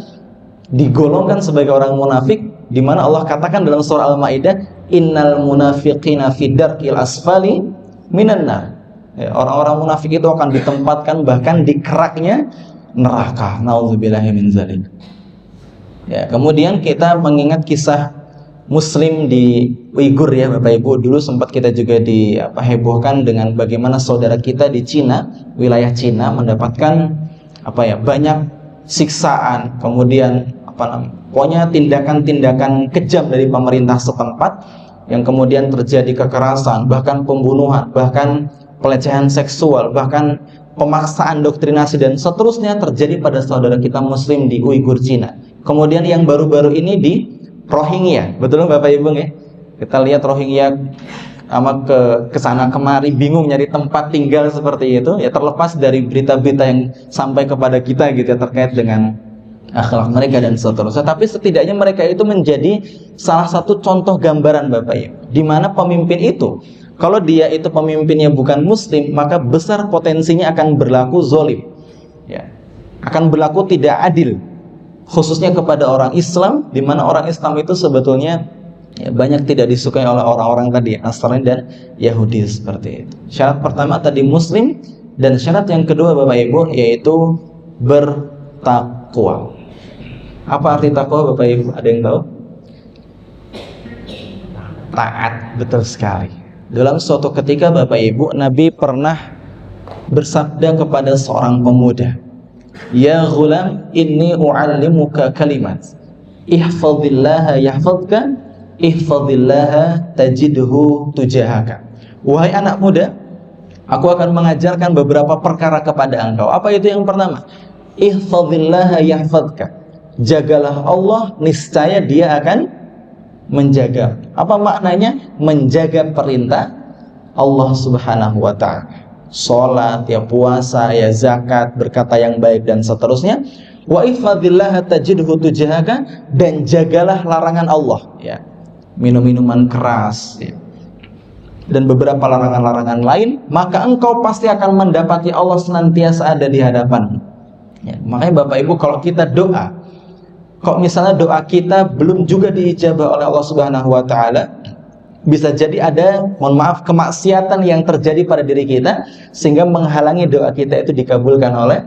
digolongkan sebagai orang munafik, di mana Allah katakan dalam surah Al-Maidah, innal munafiqina fid darqil asfali minan nar. Ya, orang-orang munafik itu akan ditempatkan bahkan di keraknya neraka. Nauzubillahi min dzalik. Ya, kemudian kita mengingat kisah Muslim di Uighur ya Bapak Ibu. Dulu sempat kita juga hebohkan dengan bagaimana saudara kita di Cina, wilayah Cina, mendapatkan banyak siksaan, kemudian pokoknya tindakan-tindakan kejam dari pemerintah setempat, yang kemudian terjadi kekerasan, bahkan pembunuhan, bahkan pelecehan seksual, bahkan pemaksaan doktrinasi dan seterusnya terjadi pada saudara kita Muslim di Uighur Cina. Kemudian yang baru-baru ini di Rohingya, betul Bapak Ibu ya? Kita lihat Rohingya ke sana kemari bingung nyari tempat tinggal seperti itu ya, terlepas dari berita-berita yang sampai kepada kita gitu ya, terkait dengan akhlak mereka dan seterusnya. Tapi setidaknya mereka itu menjadi salah satu contoh gambaran Bapak Ibu, di mana pemimpin itu, kalau dia itu pemimpinnya bukan muslim, maka besar potensinya akan berlaku zolim ya, akan berlaku tidak adil, khususnya kepada orang Islam, di mana orang Islam itu sebetulnya ya, banyak tidak disukai oleh orang-orang tadi, Nasrani dan Yahudi seperti itu. Syarat pertama tadi muslim, dan syarat yang kedua Bapak Ibu yaitu bertakwa. Apa arti takwa Bapak Ibu? Ada yang tahu? Taat, betul sekali. Dalam suatu ketika Bapak Ibu, Nabi pernah bersabda kepada seorang pemuda, ya ghulam, inni u'allimuka kalimat, ihfazillaha yahfazka, ihfazillaha tajidhu tujahaka. Wahai anak muda, aku akan mengajarkan beberapa perkara kepada engkau. Apa itu yang pertama? Ihfazillaha yahfazka. Jagalah Allah, niscaya dia akan menjaga. Apa maknanya? Menjaga perintah Allah Subhanahu wa ta'ala. Sholat, ya puasa, ya zakat, berkata yang baik dan seterusnya. Wa ihfazillaha tajidhu tujahaka, dan jagalah larangan Allah ya. Minum-minuman keras ya, dan beberapa larangan-larangan lain, maka engkau pasti akan mendapati Allah senantiasa ada di hadapan ya. Makanya Bapak Ibu, kalau kita doa, kok misalnya doa kita belum juga diijabah oleh Allah Subhanahu wa ta'ala, bisa jadi ada, mohon maaf, kemaksiatan yang terjadi pada diri kita sehingga menghalangi doa kita itu dikabulkan oleh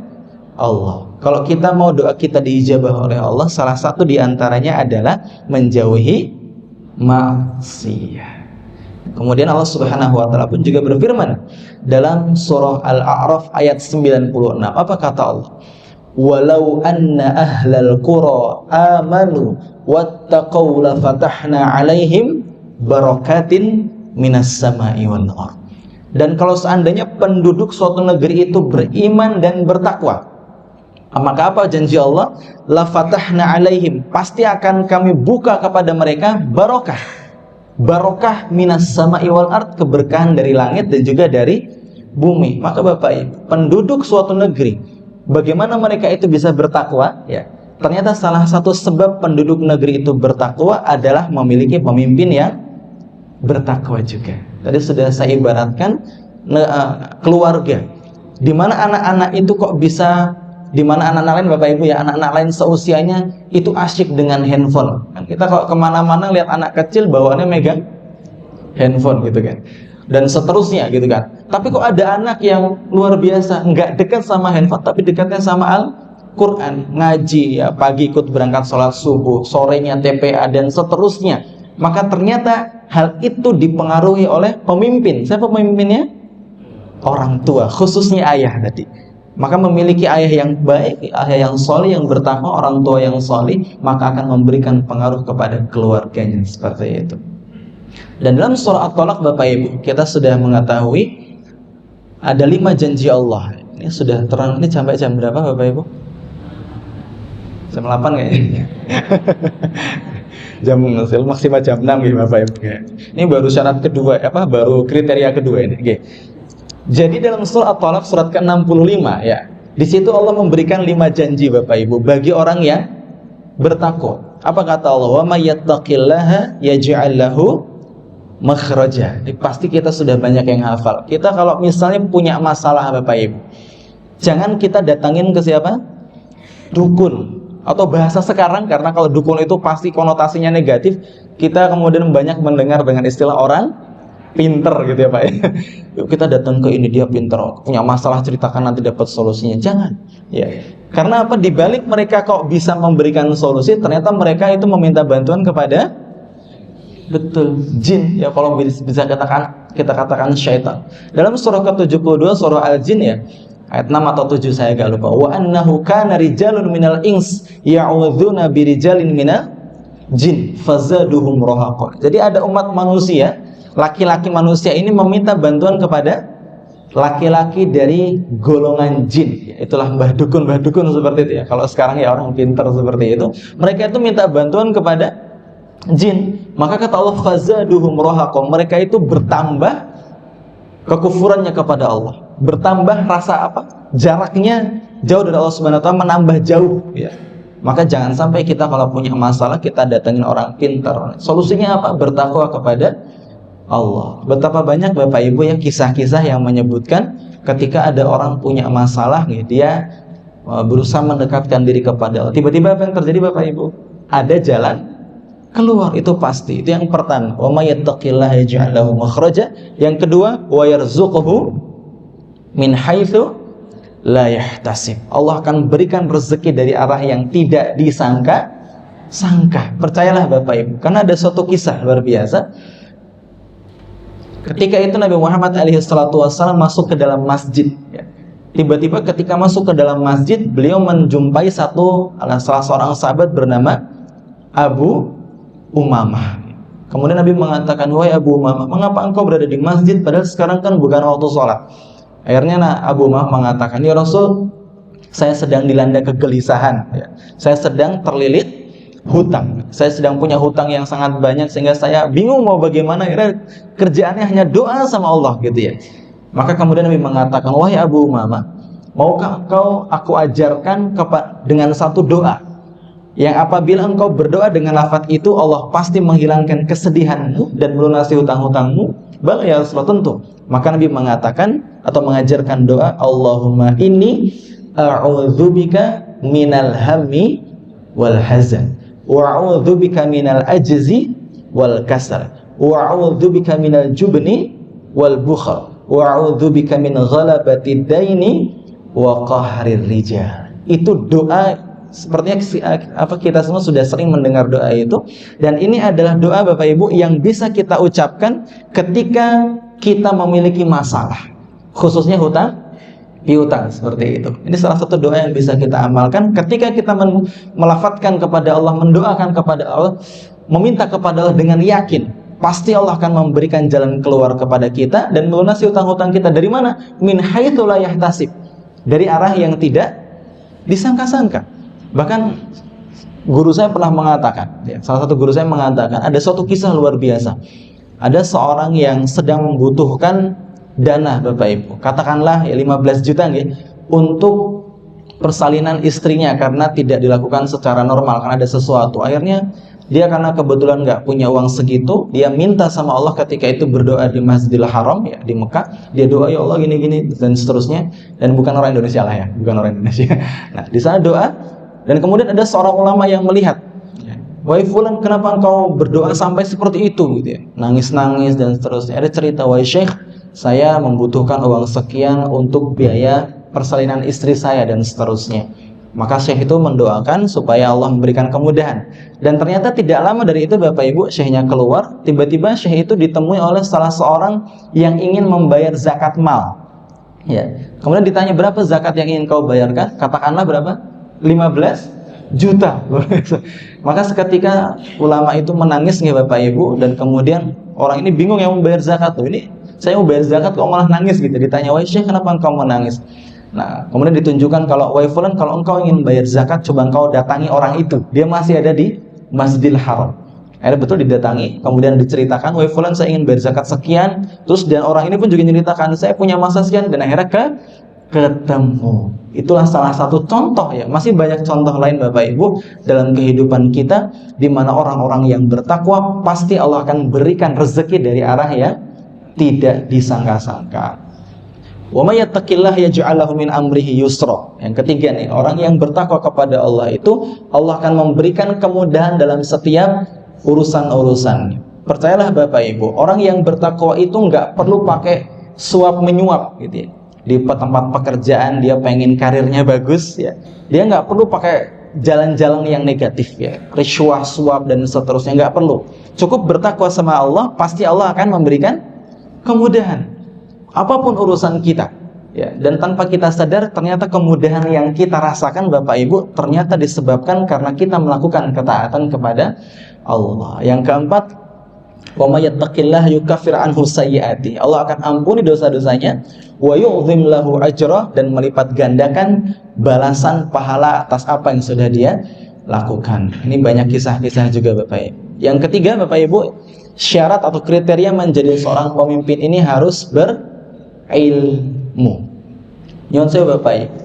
Allah. Kalau kita mau doa kita diijabah oleh Allah, salah satu diantaranya adalah menjauhi maksiat. Kemudian Allah Subhanahu wa ta'ala pun juga berfirman dalam surah Al-A'raf ayat 96. Apa kata Allah? Walau anna ahlal qura amanu wattaqau la fatahna alaihim barakatin minas sama'i wal ardh. Dan kalau seandainya penduduk suatu negeri itu beriman dan bertakwa, maka apa janji Allah? La fatahna alaihim, pasti akan kami buka kepada mereka barokah. Barokah minas sama'i wal ardh, keberkahan dari langit dan juga dari bumi. Maka Bapak Ibu, penduduk suatu negeri, bagaimana mereka itu bisa bertakwa ya? Ternyata salah satu sebab penduduk negeri itu bertakwa adalah memiliki pemimpin yang bertakwa juga. Tadi sudah saya ibaratkan keluarga, di mana anak-anak itu kok bisa, di mana anak-anak lain Bapak Ibu ya, anak-anak lain seusianya itu asyik dengan handphone. Kan kita kalau kemana-mana lihat anak kecil bawaannya megang handphone gitu kan, dan seterusnya gitu kan. Tapi kok ada anak yang luar biasa, nggak dekat sama handphone, tapi dekatnya sama Al-Quran, ngaji ya, pagi ikut berangkat sholat subuh, sorenya TPA dan seterusnya. Maka ternyata hal itu dipengaruhi oleh pemimpin. Siapa pemimpinnya? Orang tua, khususnya ayah tadi. Maka memiliki ayah yang baik, ayah yang soleh, yang bertakwa, orang tua yang soleh, maka akan memberikan pengaruh kepada keluarganya, seperti itu. Dan dalam surah At-Talaq, Bapak Ibu, kita sudah mengetahui ada 5 janji Allah. Ini sudah terang, ini sampai jam berapa Bapak Ibu? Jam 8 kayaknya. Jam maksimal jam 6 gitu Bapak Ibu. Ini baru syarat kedua, baru kriteria kedua ini. Oke. Jadi dalam surah At-Talaq surat ke-65 ya. Di situ Allah memberikan 5 janji Bapak Ibu bagi orang yang bertakwa. Apa kata Allah? Wa may yattaqillaha yaj'al lahu makhraja. Ini pasti kita sudah banyak yang hafal. Kita kalau misalnya punya masalah Bapak Ibu, jangan kita datangin ke siapa? Dukun. Atau bahasa sekarang, karena kalau dukun itu pasti konotasinya negatif, kita kemudian banyak mendengar dengan istilah orang pinter gitu ya Pak ya. Yuk kita datang ke ini, dia pinter, punya masalah ceritakan nanti dapat solusinya. Jangan ya. Karena apa? Dibalik mereka kok bisa memberikan solusi, ternyata mereka itu meminta bantuan kepada jin ya, kalau bisa kita katakan syaitan. Dalam surah ke-72 surah Al-Jin ya, ayat 6 atau 7 saya agak lupa. Wa annahu kana rijalun minal ins ya'udzuna birijalin minal jin fazaduhum rahaqa. Jadi ada umat manusia, laki-laki manusia ini meminta bantuan kepada laki-laki dari golongan jin. Itulah mbah dukun seperti itu ya. Kalau sekarang ya orang pintar seperti itu. Mereka itu minta bantuan kepada jin. Maka kata Allah fazaduhum rahaqa. Mereka itu bertambah kekufurannya kepada Allah, bertambah rasa jaraknya jauh dari Allah Subhanahu wa taala, menambah jauh ya. Maka jangan sampai kita kalau punya masalah kita datangin orang pintar. Solusinya apa? Bertakwa kepada Allah. Betapa banyak Bapak Ibu ya kisah-kisah yang menyebutkan ketika ada orang punya masalah dia berusaha mendekatkan diri kepada Allah. Tiba-tiba apa yang terjadi Bapak Ibu? Ada jalan keluar, itu pasti. Itu yang pertama, wa may yattaqillaha yaj'al lahu makhraja. Yang kedua, wa yarzuqhu min haitsu la yahtasib. Allah akan berikan rezeki dari arah yang tidak disangka. Percayalah Bapak Ibu, karena ada suatu kisah luar biasa. Ketika itu Nabi Muhammad SAW masuk ke dalam masjid ya. Tiba-tiba ketika masuk ke dalam masjid, beliau menjumpai salah seorang sahabat bernama Abu Umamah. Kemudian Nabi mengatakan, wahai Abu Umamah, mengapa engkau berada di masjid padahal sekarang kan bukan waktu sholat? Akhirnya Abu Umamah mengatakan, ya Rasul, saya sedang dilanda kegelisahan ya. Saya sedang terlilit hutang. Saya sedang punya hutang yang sangat banyak sehingga saya bingung mau bagaimana. Akhirnya kerjaannya hanya doa sama Allah gitu ya. Maka kemudian Nabi mengatakan, wahai Abu Umamah, maukah aku ajarkan dengan satu doa yang apabila engkau berdoa dengan lafaz itu, Allah pasti menghilangkan kesedihanmu dan melunasi hutang-hutangmu? Bala ya Rasulullah, tentu. Maka Nabi mengatakan atau mengajarkan doa, Allahumma inni a'udzubika minal hammi wal hazan, wa a'udzubika minal ajzi wal kasal, wa a'udzubika minal jubni wal bukhl, wa a'udzubika min ghalabati daini wa qahrir rijal. Itu doa. Sepertinya kita semua sudah sering mendengar doa itu, dan ini adalah doa Bapak Ibu yang bisa kita ucapkan ketika kita memiliki masalah, khususnya hutang piutang seperti itu. Ini salah satu doa yang bisa kita amalkan ketika kita melafadzkan kepada Allah, mendoakan kepada Allah, meminta kepada Allah dengan yakin, pasti Allah akan memberikan jalan keluar kepada kita dan melunasi hutang-hutang kita. Dari mana? Min haitsu la yahtasib, dari arah yang tidak disangka-sangka. Bahkan guru saya pernah mengatakan, salah satu guru saya mengatakan, ada suatu kisah luar biasa. Ada seorang yang sedang membutuhkan dana Bapak Ibu, katakanlah 15 juta untuk persalinan istrinya karena tidak dilakukan secara normal, karena ada sesuatu. Akhirnya dia karena kebetulan nggak punya uang segitu, dia minta sama Allah ketika itu berdoa di Masjidil Haram ya, di Mekah. Dia doa, ya Allah gini-gini dan seterusnya. Dan bukan orang Indonesia lah ya, bukan orang Indonesia. Nah di sana doa. Dan kemudian ada seorang ulama yang melihat, wahai fulan, kenapa engkau berdoa sampai seperti itu gitu ya, nangis-nangis dan seterusnya. Ada cerita, wahai syekh, saya membutuhkan uang sekian untuk biaya persalinan istri saya dan seterusnya. Maka syekh itu mendoakan supaya Allah memberikan kemudahan. Dan ternyata tidak lama dari itu Bapak Ibu, syekhnya keluar. Tiba-tiba syekh itu ditemui oleh salah seorang yang ingin membayar zakat mal. Ya. Kemudian ditanya, berapa zakat yang ingin kau bayarkan? Katakanlah berapa? 15 juta. Maka seketika ulama itu menangis nih Bapak Ibu. Dan kemudian orang ini bingung yang membayar zakat tuh. Ini saya mau bayar zakat kok malah nangis gitu. Ditanya, wahai syekh, kenapa engkau menangis? Nah, kemudian ditunjukkan kalau wahai fulan, kalau engkau ingin bayar zakat, coba engkau datangi orang itu. Dia masih ada di Masjidil Haram. Akhirnya betul didatangi, kemudian diceritakan, wahai fulan, saya ingin bayar zakat sekian. Terus dan orang ini pun juga menceritakan, saya punya masa sekian, dan akhirnya ketemu. Itulah salah satu contoh ya. Masih banyak contoh lain Bapak Ibu dalam kehidupan kita, di mana orang-orang yang bertakwa pasti Allah akan berikan rezeki dari arah yang tidak disangka-sangka. Wa may yattaqillaha yaj'al lahu min amrihi yusra. Yang ketiga nih, orang yang bertakwa kepada Allah itu Allah akan memberikan kemudahan dalam setiap urusan-urusannya. Percayalah Bapak Ibu, orang yang bertakwa itu nggak perlu pakai suap menyuap gitu ya. Di tempat pekerjaan dia pengen karirnya bagus ya. Dia nggak perlu pakai jalan-jalan yang negatif ya. Rishwah, suap dan seterusnya, nggak perlu. Cukup bertakwa sama Allah, pasti Allah akan memberikan kemudahan. Apapun urusan kita ya, dan tanpa kita sadar ternyata kemudahan yang kita rasakan Bapak Ibu ternyata disebabkan karena kita melakukan ketaatan kepada Allah. Yang keempat, wa may yattaqillaha yukaffir anhu sayyi'ati. Allah akan ampuni dosa-dosanya, wa yu'zim lahu ajra, dan melipat gandakan balasan pahala atas apa yang sudah dia lakukan. Ini banyak kisah-kisah juga Bapak Ibu. Yang ketiga Bapak Ibu, syarat atau kriteria menjadi seorang pemimpin ini harus berilmu. Nyuwun sewu Bapak Ibu.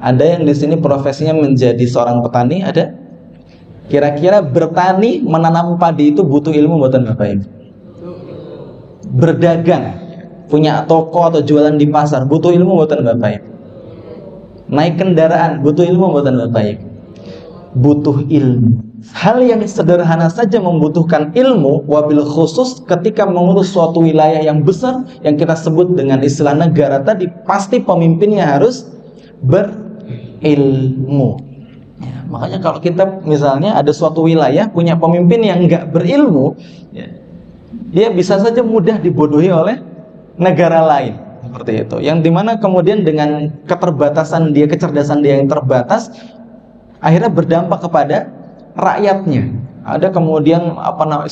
Ada yang di sini profesinya menjadi seorang petani, ada? Kira-kira bertani, menanam padi itu butuh ilmu buatan Bapak Ibu? Berdagang, punya toko atau jualan di pasar, butuh ilmu buatan Bapak Ibu? Naik kendaraan, butuh ilmu buatan Bapak Ibu? Butuh ilmu. Hal yang sederhana saja membutuhkan ilmu, wabil khusus ketika mengurus suatu wilayah yang besar yang kita sebut dengan istilah negara tadi, pasti pemimpinnya harus berilmu ya. Makanya kalau kita misalnya ada suatu wilayah punya pemimpin yang nggak berilmu ya, dia bisa saja mudah dibodohi oleh negara lain seperti itu, yang dimana kemudian dengan keterbatasan dia, kecerdasan dia yang terbatas, akhirnya berdampak kepada rakyatnya. Ada kemudian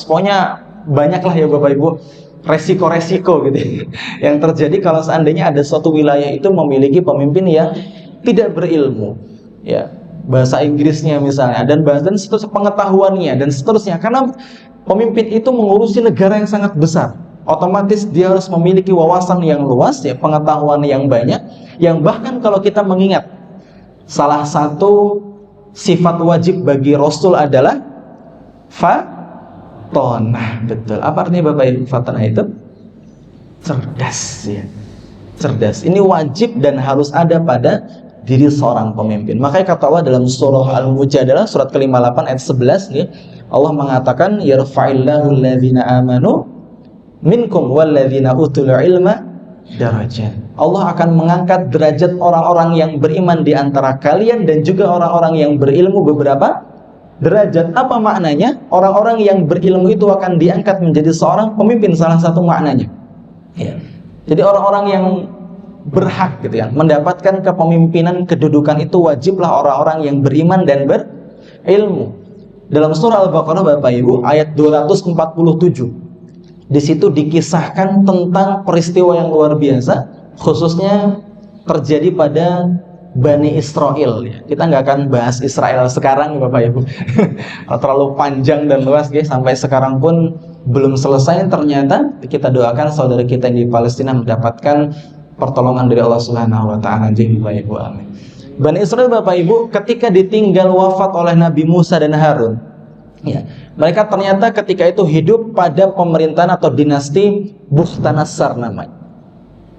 pokoknya banyaklah ya Bapak Ibu resiko-resiko gitu yang terjadi kalau seandainya ada suatu wilayah itu memiliki pemimpin yang tidak berilmu ya, bahasa Inggrisnya misalnya dan seterusnya, pengetahuannya dan seterusnya, karena pemimpin itu mengurusi negara yang sangat besar, otomatis dia harus memiliki wawasan yang luas ya, pengetahuan yang banyak, yang bahkan kalau kita mengingat salah satu sifat wajib bagi Rasul adalah fatonah. Betul. Apa artinya Bapak Ibu fatonah itu? Cerdas ya. Cerdas. Ini wajib dan harus ada pada diri seorang pemimpin. Makanya kata Allah dalam surah Al-Mujadalah surat ke-58 ayat 11 ya, Allah mengatakan yarfa'illahu alladhina amanu minkum walladzina utul ilma darajat. Allah akan mengangkat derajat orang-orang yang beriman di antara kalian dan juga orang-orang yang berilmu beberapa derajat. Apa maknanya? Orang-orang yang berilmu itu akan diangkat menjadi seorang pemimpin, salah satu maknanya ya. Jadi orang-orang yang berhak gitu ya mendapatkan kepemimpinan, kedudukan itu wajiblah orang-orang yang beriman dan berilmu. Dalam surah Al-Baqarah Bapak Ibu ayat 247, di situ dikisahkan tentang peristiwa yang luar biasa, khususnya terjadi pada Bani Israel ya. Kita nggak akan bahas Israel sekarang Bapak Ibu terlalu panjang dan luas guys, sampai sekarang pun belum selesai. Ternyata kita doakan saudara kita yang di Palestina mendapatkan pertolongan dari Allah Subhanahu wa taala. Bapak Ibu, amin. Bani Israel Bapak Ibu ketika ditinggal wafat oleh Nabi Musa dan Harun ya, mereka ternyata ketika itu hidup pada pemerintahan atau dinasti Bukhtanasar namanya.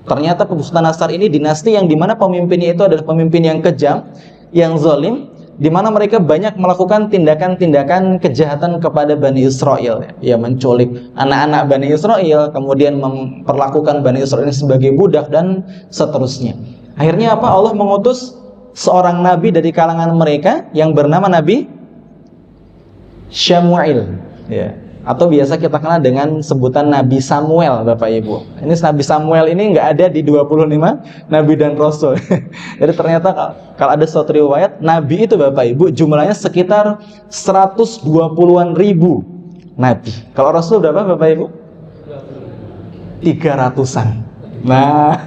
Ternyata Bukhtanasar ini dinasti yang dimana pemimpinnya itu adalah pemimpin yang kejam, yang zalim, dimana mereka banyak melakukan tindakan-tindakan kejahatan kepada Bani Israel ya, menculik anak-anak Bani Israel, kemudian memperlakukan Bani Israel ini sebagai budak dan seterusnya. Akhirnya apa? Allah mengutus seorang nabi dari kalangan mereka yang bernama Nabi Syamuel, ya, atau biasa kita kenal dengan sebutan Nabi Samuel, Bapak Ibu. Ini Nabi Samuel ini nggak ada di 25 Nabi dan Rasul. Jadi ternyata kalau ada suatu riwayat, Nabi itu Bapak Ibu jumlahnya sekitar 120-an ribu Nabi. Kalau Rasul berapa Bapak Ibu? 300-an. Nah,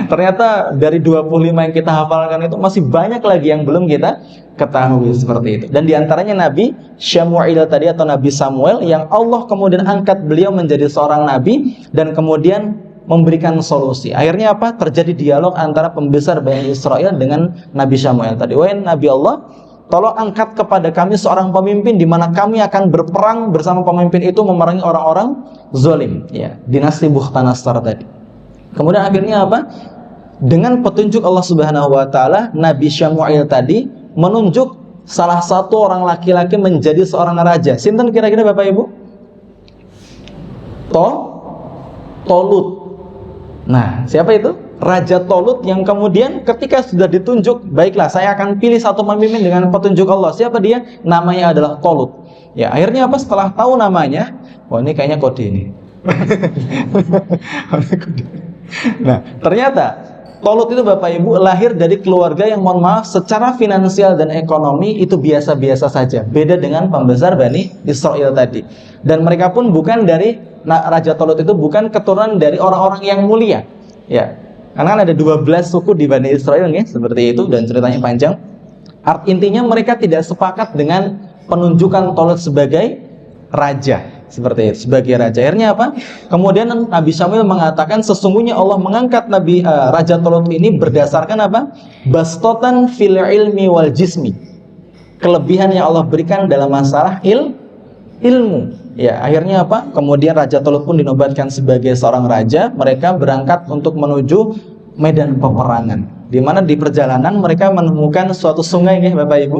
ternyata dari 25 yang kita hafalkan itu masih banyak lagi yang belum kita ketahui seperti itu. Dan diantaranya Nabi Syamuel tadi atau Nabi Samuel yang Allah kemudian angkat beliau menjadi seorang nabi dan kemudian memberikan solusi. Akhirnya apa? Terjadi dialog antara pembesar Bani Israel dengan Nabi Syamuel tadi. Wahai Nabi Allah, tolong angkat kepada kami seorang pemimpin di mana kami akan berperang bersama pemimpin itu memerangi orang-orang zalim, ya, dinasti Bukhtanasar tadi. Kemudian akhirnya apa? Dengan petunjuk Allah Subhanahu wa taala, Nabi Syamuel tadi menunjuk salah satu orang laki-laki menjadi seorang raja. Sinten kira-kira Bapak Ibu? Tolut. Nah, siapa itu? Raja Tolut yang kemudian ketika sudah ditunjuk, baiklah saya akan pilih satu pemimpin dengan petunjuk Allah. Siapa dia? Namanya adalah Tolut. Ya, akhirnya apa? Setelah tahu namanya, wah ini kayaknya kode ini. Nah, ternyata Tolut itu Bapak Ibu lahir dari keluarga yang mohon maaf secara finansial dan ekonomi itu biasa-biasa saja. Beda dengan pembesar Bani Israel tadi. Dan mereka pun bukan dari Raja Tolut itu bukan keturunan dari orang-orang yang mulia. Ya. Karena kan ada 12 suku di Bani Israel ya, seperti itu dan ceritanya panjang. Intinya mereka tidak sepakat dengan penunjukan Tolut sebagai raja. Seperti itu, sebagai raja. Akhirnya apa? Kemudian Nabi Syamuel mengatakan sesungguhnya Allah mengangkat Raja Tolut ini berdasarkan apa? Bastotan fil ilmi wal jismi. Kelebihan yang Allah berikan dalam masalah ilmu. Ya, akhirnya apa? Kemudian Raja Tolut pun dinobatkan sebagai seorang raja. Mereka berangkat untuk menuju medan peperangan. Di mana di perjalanan mereka menemukan suatu sungai ya, Bapak Ibu.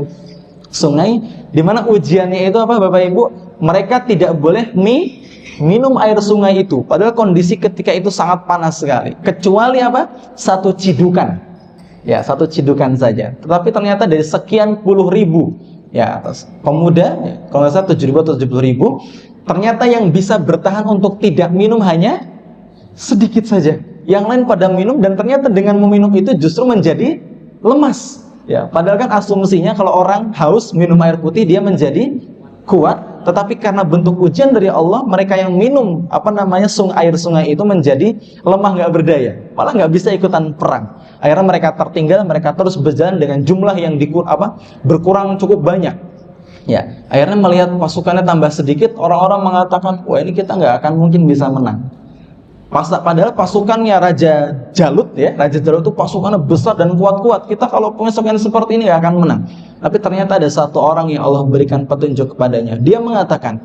Sungai di mana ujiannya itu apa Bapak Ibu? Mereka tidak boleh minum air sungai itu. Padahal kondisi ketika itu sangat panas sekali. Kecuali apa? Satu cidukan. Ya, satu cidukan saja. Tetapi ternyata dari sekian puluh ribu ya atas pemuda, ya, kalau nggak salah 7.000 atau 70.000, ternyata yang bisa bertahan untuk tidak minum hanya sedikit saja. Yang lain pada minum dan ternyata dengan meminum itu justru menjadi lemas. Ya, padahal kan asumsinya kalau orang haus minum air putih dia menjadi kuat, tetapi karena bentuk ujian dari Allah, mereka yang minum air sungai itu menjadi lemah, nggak berdaya, malah nggak bisa ikutan perang. Akhirnya mereka tertinggal, mereka terus berjalan dengan jumlah yang berkurang cukup banyak. Ya, akhirnya melihat pasukannya tambah sedikit, orang-orang mengatakan, wah ini kita nggak akan mungkin bisa menang. Padahal pasukannya Raja Jalut ya, Raja Jalut itu pasukannya besar dan kuat-kuat. Kita kalau punya pasukan seperti ini gak akan menang. Tapi ternyata ada satu orang yang Allah berikan petunjuk kepadanya. Dia mengatakan,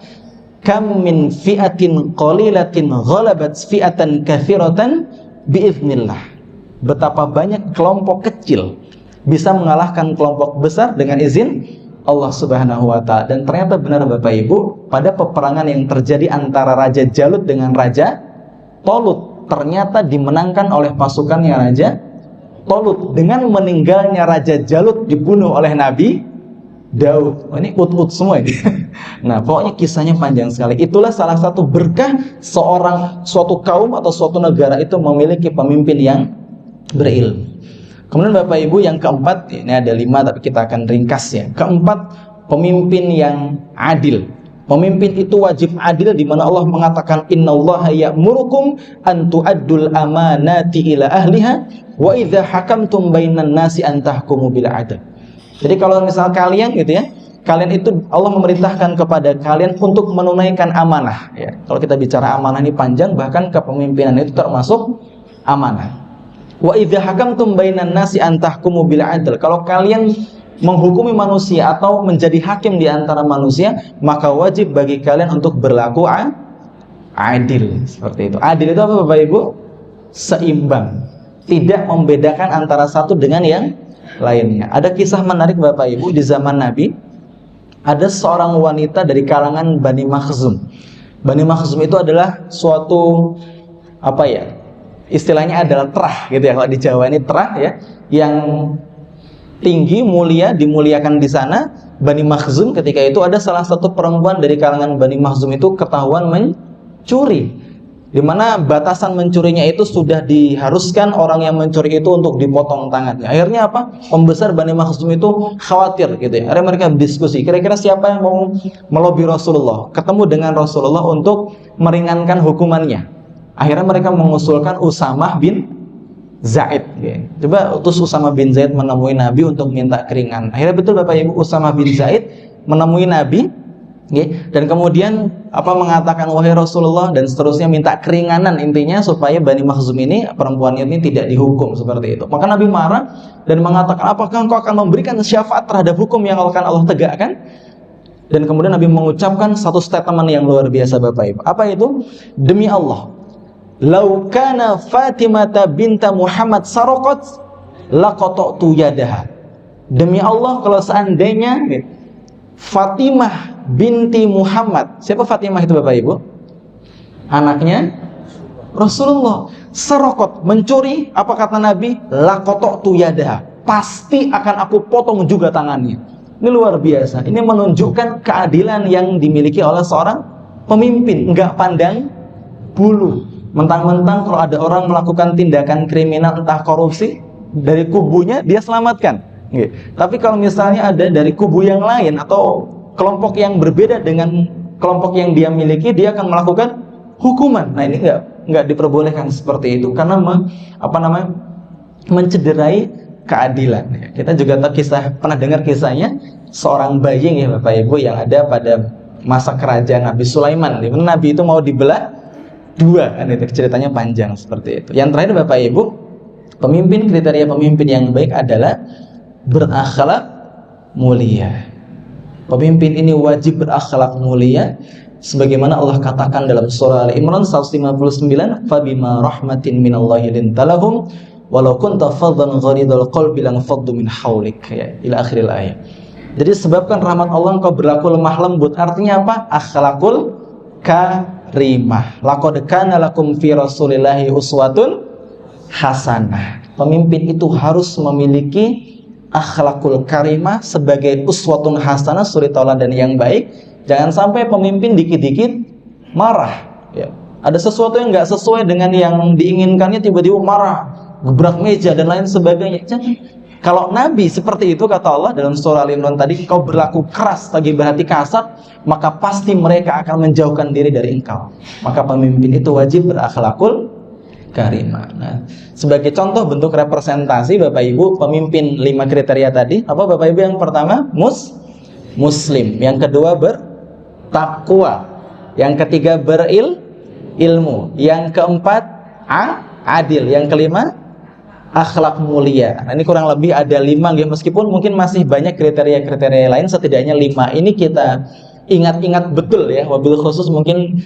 kam min fi'atin qalilatin ghalabat fi'atan katsiratan biiznillah. Betapa banyak kelompok kecil bisa mengalahkan kelompok besar dengan izin Allah Subhanahu wa taala. Dan ternyata benar Bapak Ibu, pada peperangan yang terjadi antara Raja Jalut dengan Raja Tolut ternyata dimenangkan oleh pasukannya Raja Tolut. Dengan meninggalnya Raja Jalut dibunuh oleh Nabi Daud. Oh, ini ut-ut semua ini. Nah, pokoknya kisahnya panjang sekali. Itulah salah satu berkah suatu kaum atau suatu negara itu memiliki pemimpin yang berilmu. Kemudian Bapak Ibu yang keempat, ini ada 5 tapi kita akan ringkas ya. Keempat, pemimpin yang adil. Pemimpin itu wajib adil di mana Allah mengatakan innallaha ya'murukum an tu'addul amanati ila ahliha wa idza hakamtum bainan nasi an tahkumu bil adl. Jadi kalau misal kalian gitu ya, kalian itu Allah memerintahkan kepada kalian untuk menunaikan amanah ya. Kalau kita bicara amanah ini panjang, bahkan kepemimpinan itu termasuk amanah. Wa idza hakamtum bainan nasi an tahkumu bil adl. Kalau kalian menghukumi manusia atau menjadi hakim di antara manusia, maka wajib bagi kalian untuk berlaku adil. Seperti itu. Adil itu apa Bapak Ibu? Seimbang. Tidak membedakan antara satu dengan yang lainnya. Ada kisah menarik Bapak Ibu di zaman Nabi. Ada seorang wanita dari kalangan Bani Makhzum. Bani Makhzum itu adalah suatu istilahnya adalah terah gitu ya. Kalau di Jawa ini terah ya, yang tinggi, mulia, dimuliakan di sana. Bani Makhzum ketika itu ada salah satu perempuan dari kalangan Bani Makhzum itu ketahuan mencuri, di mana batasan mencurinya itu sudah diharuskan orang yang mencuri itu untuk dipotong tangannya. Akhirnya apa? Pembesar Bani Makhzum itu khawatir gitu ya. Akhirnya mereka berdiskusi, kira-kira siapa yang mau melobi Rasulullah, ketemu dengan Rasulullah untuk meringankan hukumannya. Akhirnya mereka mengusulkan Usamah bin Zaid. Coba utus Usamah bin Zaid menemui Nabi untuk minta keringan. Akhirnya betul Bapak Ibu, Usamah bin Zaid menemui Nabi, dan kemudian mengatakan wahai Rasulullah, dan seterusnya minta keringanan, intinya supaya Bani Makhzum ini, perempuannya ini tidak dihukum seperti itu. Maka Nabi marah dan mengatakan, apakah engkau akan memberikan syafaat terhadap hukum yang akan Allah tegakkan? Dan kemudian Nabi mengucapkan satu statement yang luar biasa Bapak Ibu. Apa itu? Demi Allah, lau kana Fatimah binta Muhammad saraqat laqata'tu yadaha. Demi Allah, kalau seandainya Fatimah binti Muhammad, siapa Fatimah itu Bapak Ibu? Anaknya Rasulullah. Saraqat, mencuri, apa kata Nabi? Laqata'tu yadaha, pasti akan aku potong juga tangannya. Ini luar biasa. Ini menunjukkan keadilan yang dimiliki oleh seorang pemimpin, enggak pandang bulu. Mentang-mentang kalau ada orang melakukan tindakan kriminal, entah korupsi, dari kubunya dia selamatkan. Tapi kalau misalnya ada dari kubu yang lain atau kelompok yang berbeda dengan kelompok yang dia miliki, dia akan melakukan hukuman. Nah, ini nggak diperbolehkan seperti itu, karena mencederai keadilan. Kita juga tahu pernah dengar kisahnya seorang baying ya Bapak Ibu, yang ada pada masa kerajaan Nabi Sulaiman, di mana Nabi itu mau dibelah dua, kan itu ceritanya panjang seperti itu. Yang terakhir Bapak Ibu, kriteria pemimpin yang baik adalah berakhlak mulia. Pemimpin ini wajib berakhlak mulia, sebagaimana Allah katakan dalam surah Al-Imran 159, fabima rahmatin minallahi lintalahum walau kunta faddan ghalidhal qalbi lan faddu min haulik, ya, ila akhiril ayat. Jadi sebabkan rahmat Allah engkau berlaku lemah lembut. Artinya apa? Akhlakul karimah. Laqad kana lakum fi rasulillahi uswatun hasanah. Pemimpin itu harus memiliki akhlakul karimah sebagai uswatun hasanah, suri tauladan yang baik. Jangan sampai pemimpin dikit-dikit marah, ya. Ada sesuatu yang nggak sesuai dengan yang diinginkannya, tiba-tiba marah, gebrak meja dan lain sebagainya. Jangan. Kalau Nabi seperti itu, kata Allah dalam surah Al-Imran tadi, kau berlaku keras lagi berhati kasar, maka pasti mereka akan menjauhkan diri dari engkau. Maka pemimpin itu wajib berakhlakul karimah. Nah, sebagai contoh bentuk representasi Bapak Ibu pemimpin 5 kriteria tadi, apa Bapak Ibu? Yang pertama muslim, yang kedua bertakwa, yang ketiga berilmu, yang keempat adil, yang kelima akhlak mulia. Nah, ini kurang lebih ada 5 ya, meskipun mungkin masih banyak kriteria-kriteria lain, setidaknya 5 ini kita ingat-ingat betul ya. Wabil khusus mungkin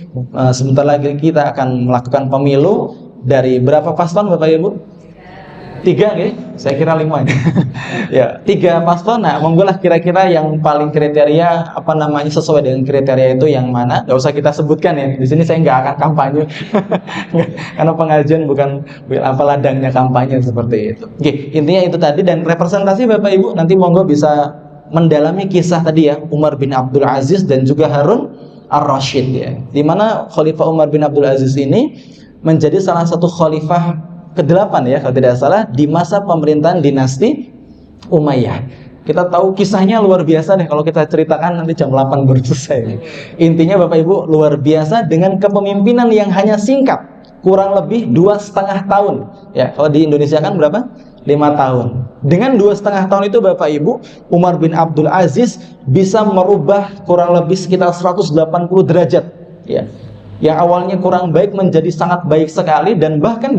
sebentar lagi kita akan melakukan pemilu. Dari berapa paslon Bapak Ibu? 3 ya? Saya kira 5 ya. 3 paslon. Nah, monggolah kira-kira yang paling kriteria sesuai dengan kriteria itu yang mana? Gak usah kita sebutkan ya. Di sini saya nggak akan kampanye karena pengajian bukan ladangnya kampanye seperti itu. Oke, intinya itu tadi. Dan representasi Bapak Ibu nanti monggo bisa mendalami kisah tadi ya, Umar bin Abdul Aziz dan juga Harun Ar-Rasyid ya. Di mana Khalifah Umar bin Abdul Aziz ini menjadi salah satu khalifah ke-8 ya kalau tidak salah di masa pemerintahan dinasti Umayyah. Kita tahu kisahnya luar biasa deh, kalau kita ceritakan nanti jam 8 baru selesai. Intinya Bapak Ibu luar biasa dengan kepemimpinan yang hanya singkat, kurang lebih 2,5 tahun ya. Kalau di Indonesia kan berapa? 5 tahun. Dengan 2,5 tahun itu Bapak Ibu, Umar bin Abdul Aziz bisa merubah kurang lebih sekitar 180 derajat ya. Yang awalnya kurang baik menjadi sangat baik sekali, dan bahkan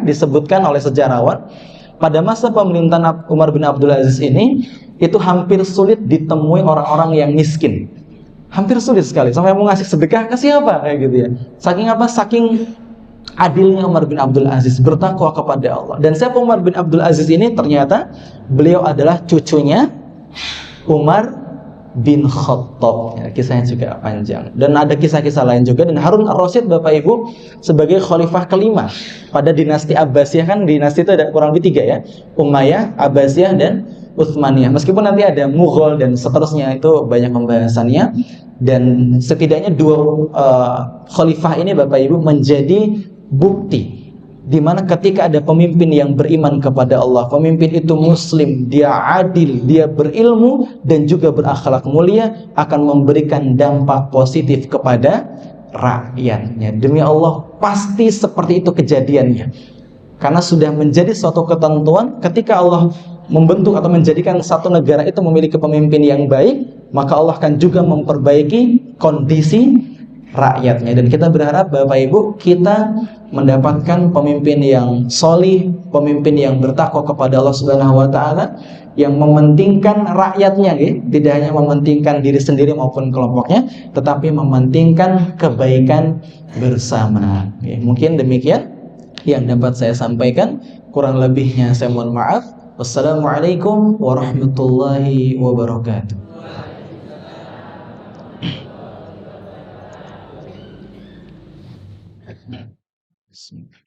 disebutkan oleh sejarawan pada masa pemerintahan Umar bin Abdul Aziz ini itu hampir sulit ditemui orang-orang yang miskin. Hampir sulit sekali, sampai mau ngasih sedekah ke siapa kayak gitu ya. Saking adilnya Umar bin Abdul Aziz, bertakwa kepada Allah. Dan siapa Umar bin Abdul Aziz ini? Ternyata beliau adalah cucunya Umar bin Khattab. Ya, kisahnya juga panjang. Dan ada kisah-kisah lain juga. Dan Harun ar-Rasyid Bapak Ibu sebagai khalifah kelima pada dinasti Abbasiyah, kan dinasti itu ada kurang lebih tiga ya, Umayyah, Abbasiyah, dan Utsmaniyah. Meskipun nanti ada Mughal dan seterusnya, itu banyak pembahasannya. Dan setidaknya dua khalifah ini Bapak Ibu menjadi bukti di mana ketika ada pemimpin yang beriman kepada Allah, pemimpin itu muslim, dia adil, dia berilmu dan juga berakhlak mulia, akan memberikan dampak positif kepada rakyatnya. Demi Allah, pasti seperti itu kejadiannya. Karena sudah menjadi suatu ketentuan, ketika Allah membentuk atau menjadikan satu negara itu memiliki pemimpin yang baik, maka Allah akan juga memperbaiki kondisi rakyatnya. Dan kita berharap Bapak Ibu, kita mendapatkan pemimpin yang solih, pemimpin yang bertakwa kepada Allah Subhanahu wa taala, yang mementingkan rakyatnya, tidak hanya mementingkan diri sendiri maupun kelompoknya, tetapi mementingkan kebaikan bersama. Mungkin demikian yang dapat saya sampaikan. Kurang lebihnya saya mohon maaf. Wassalamualaikum warahmatullahi wabarakatuh. Bismillah.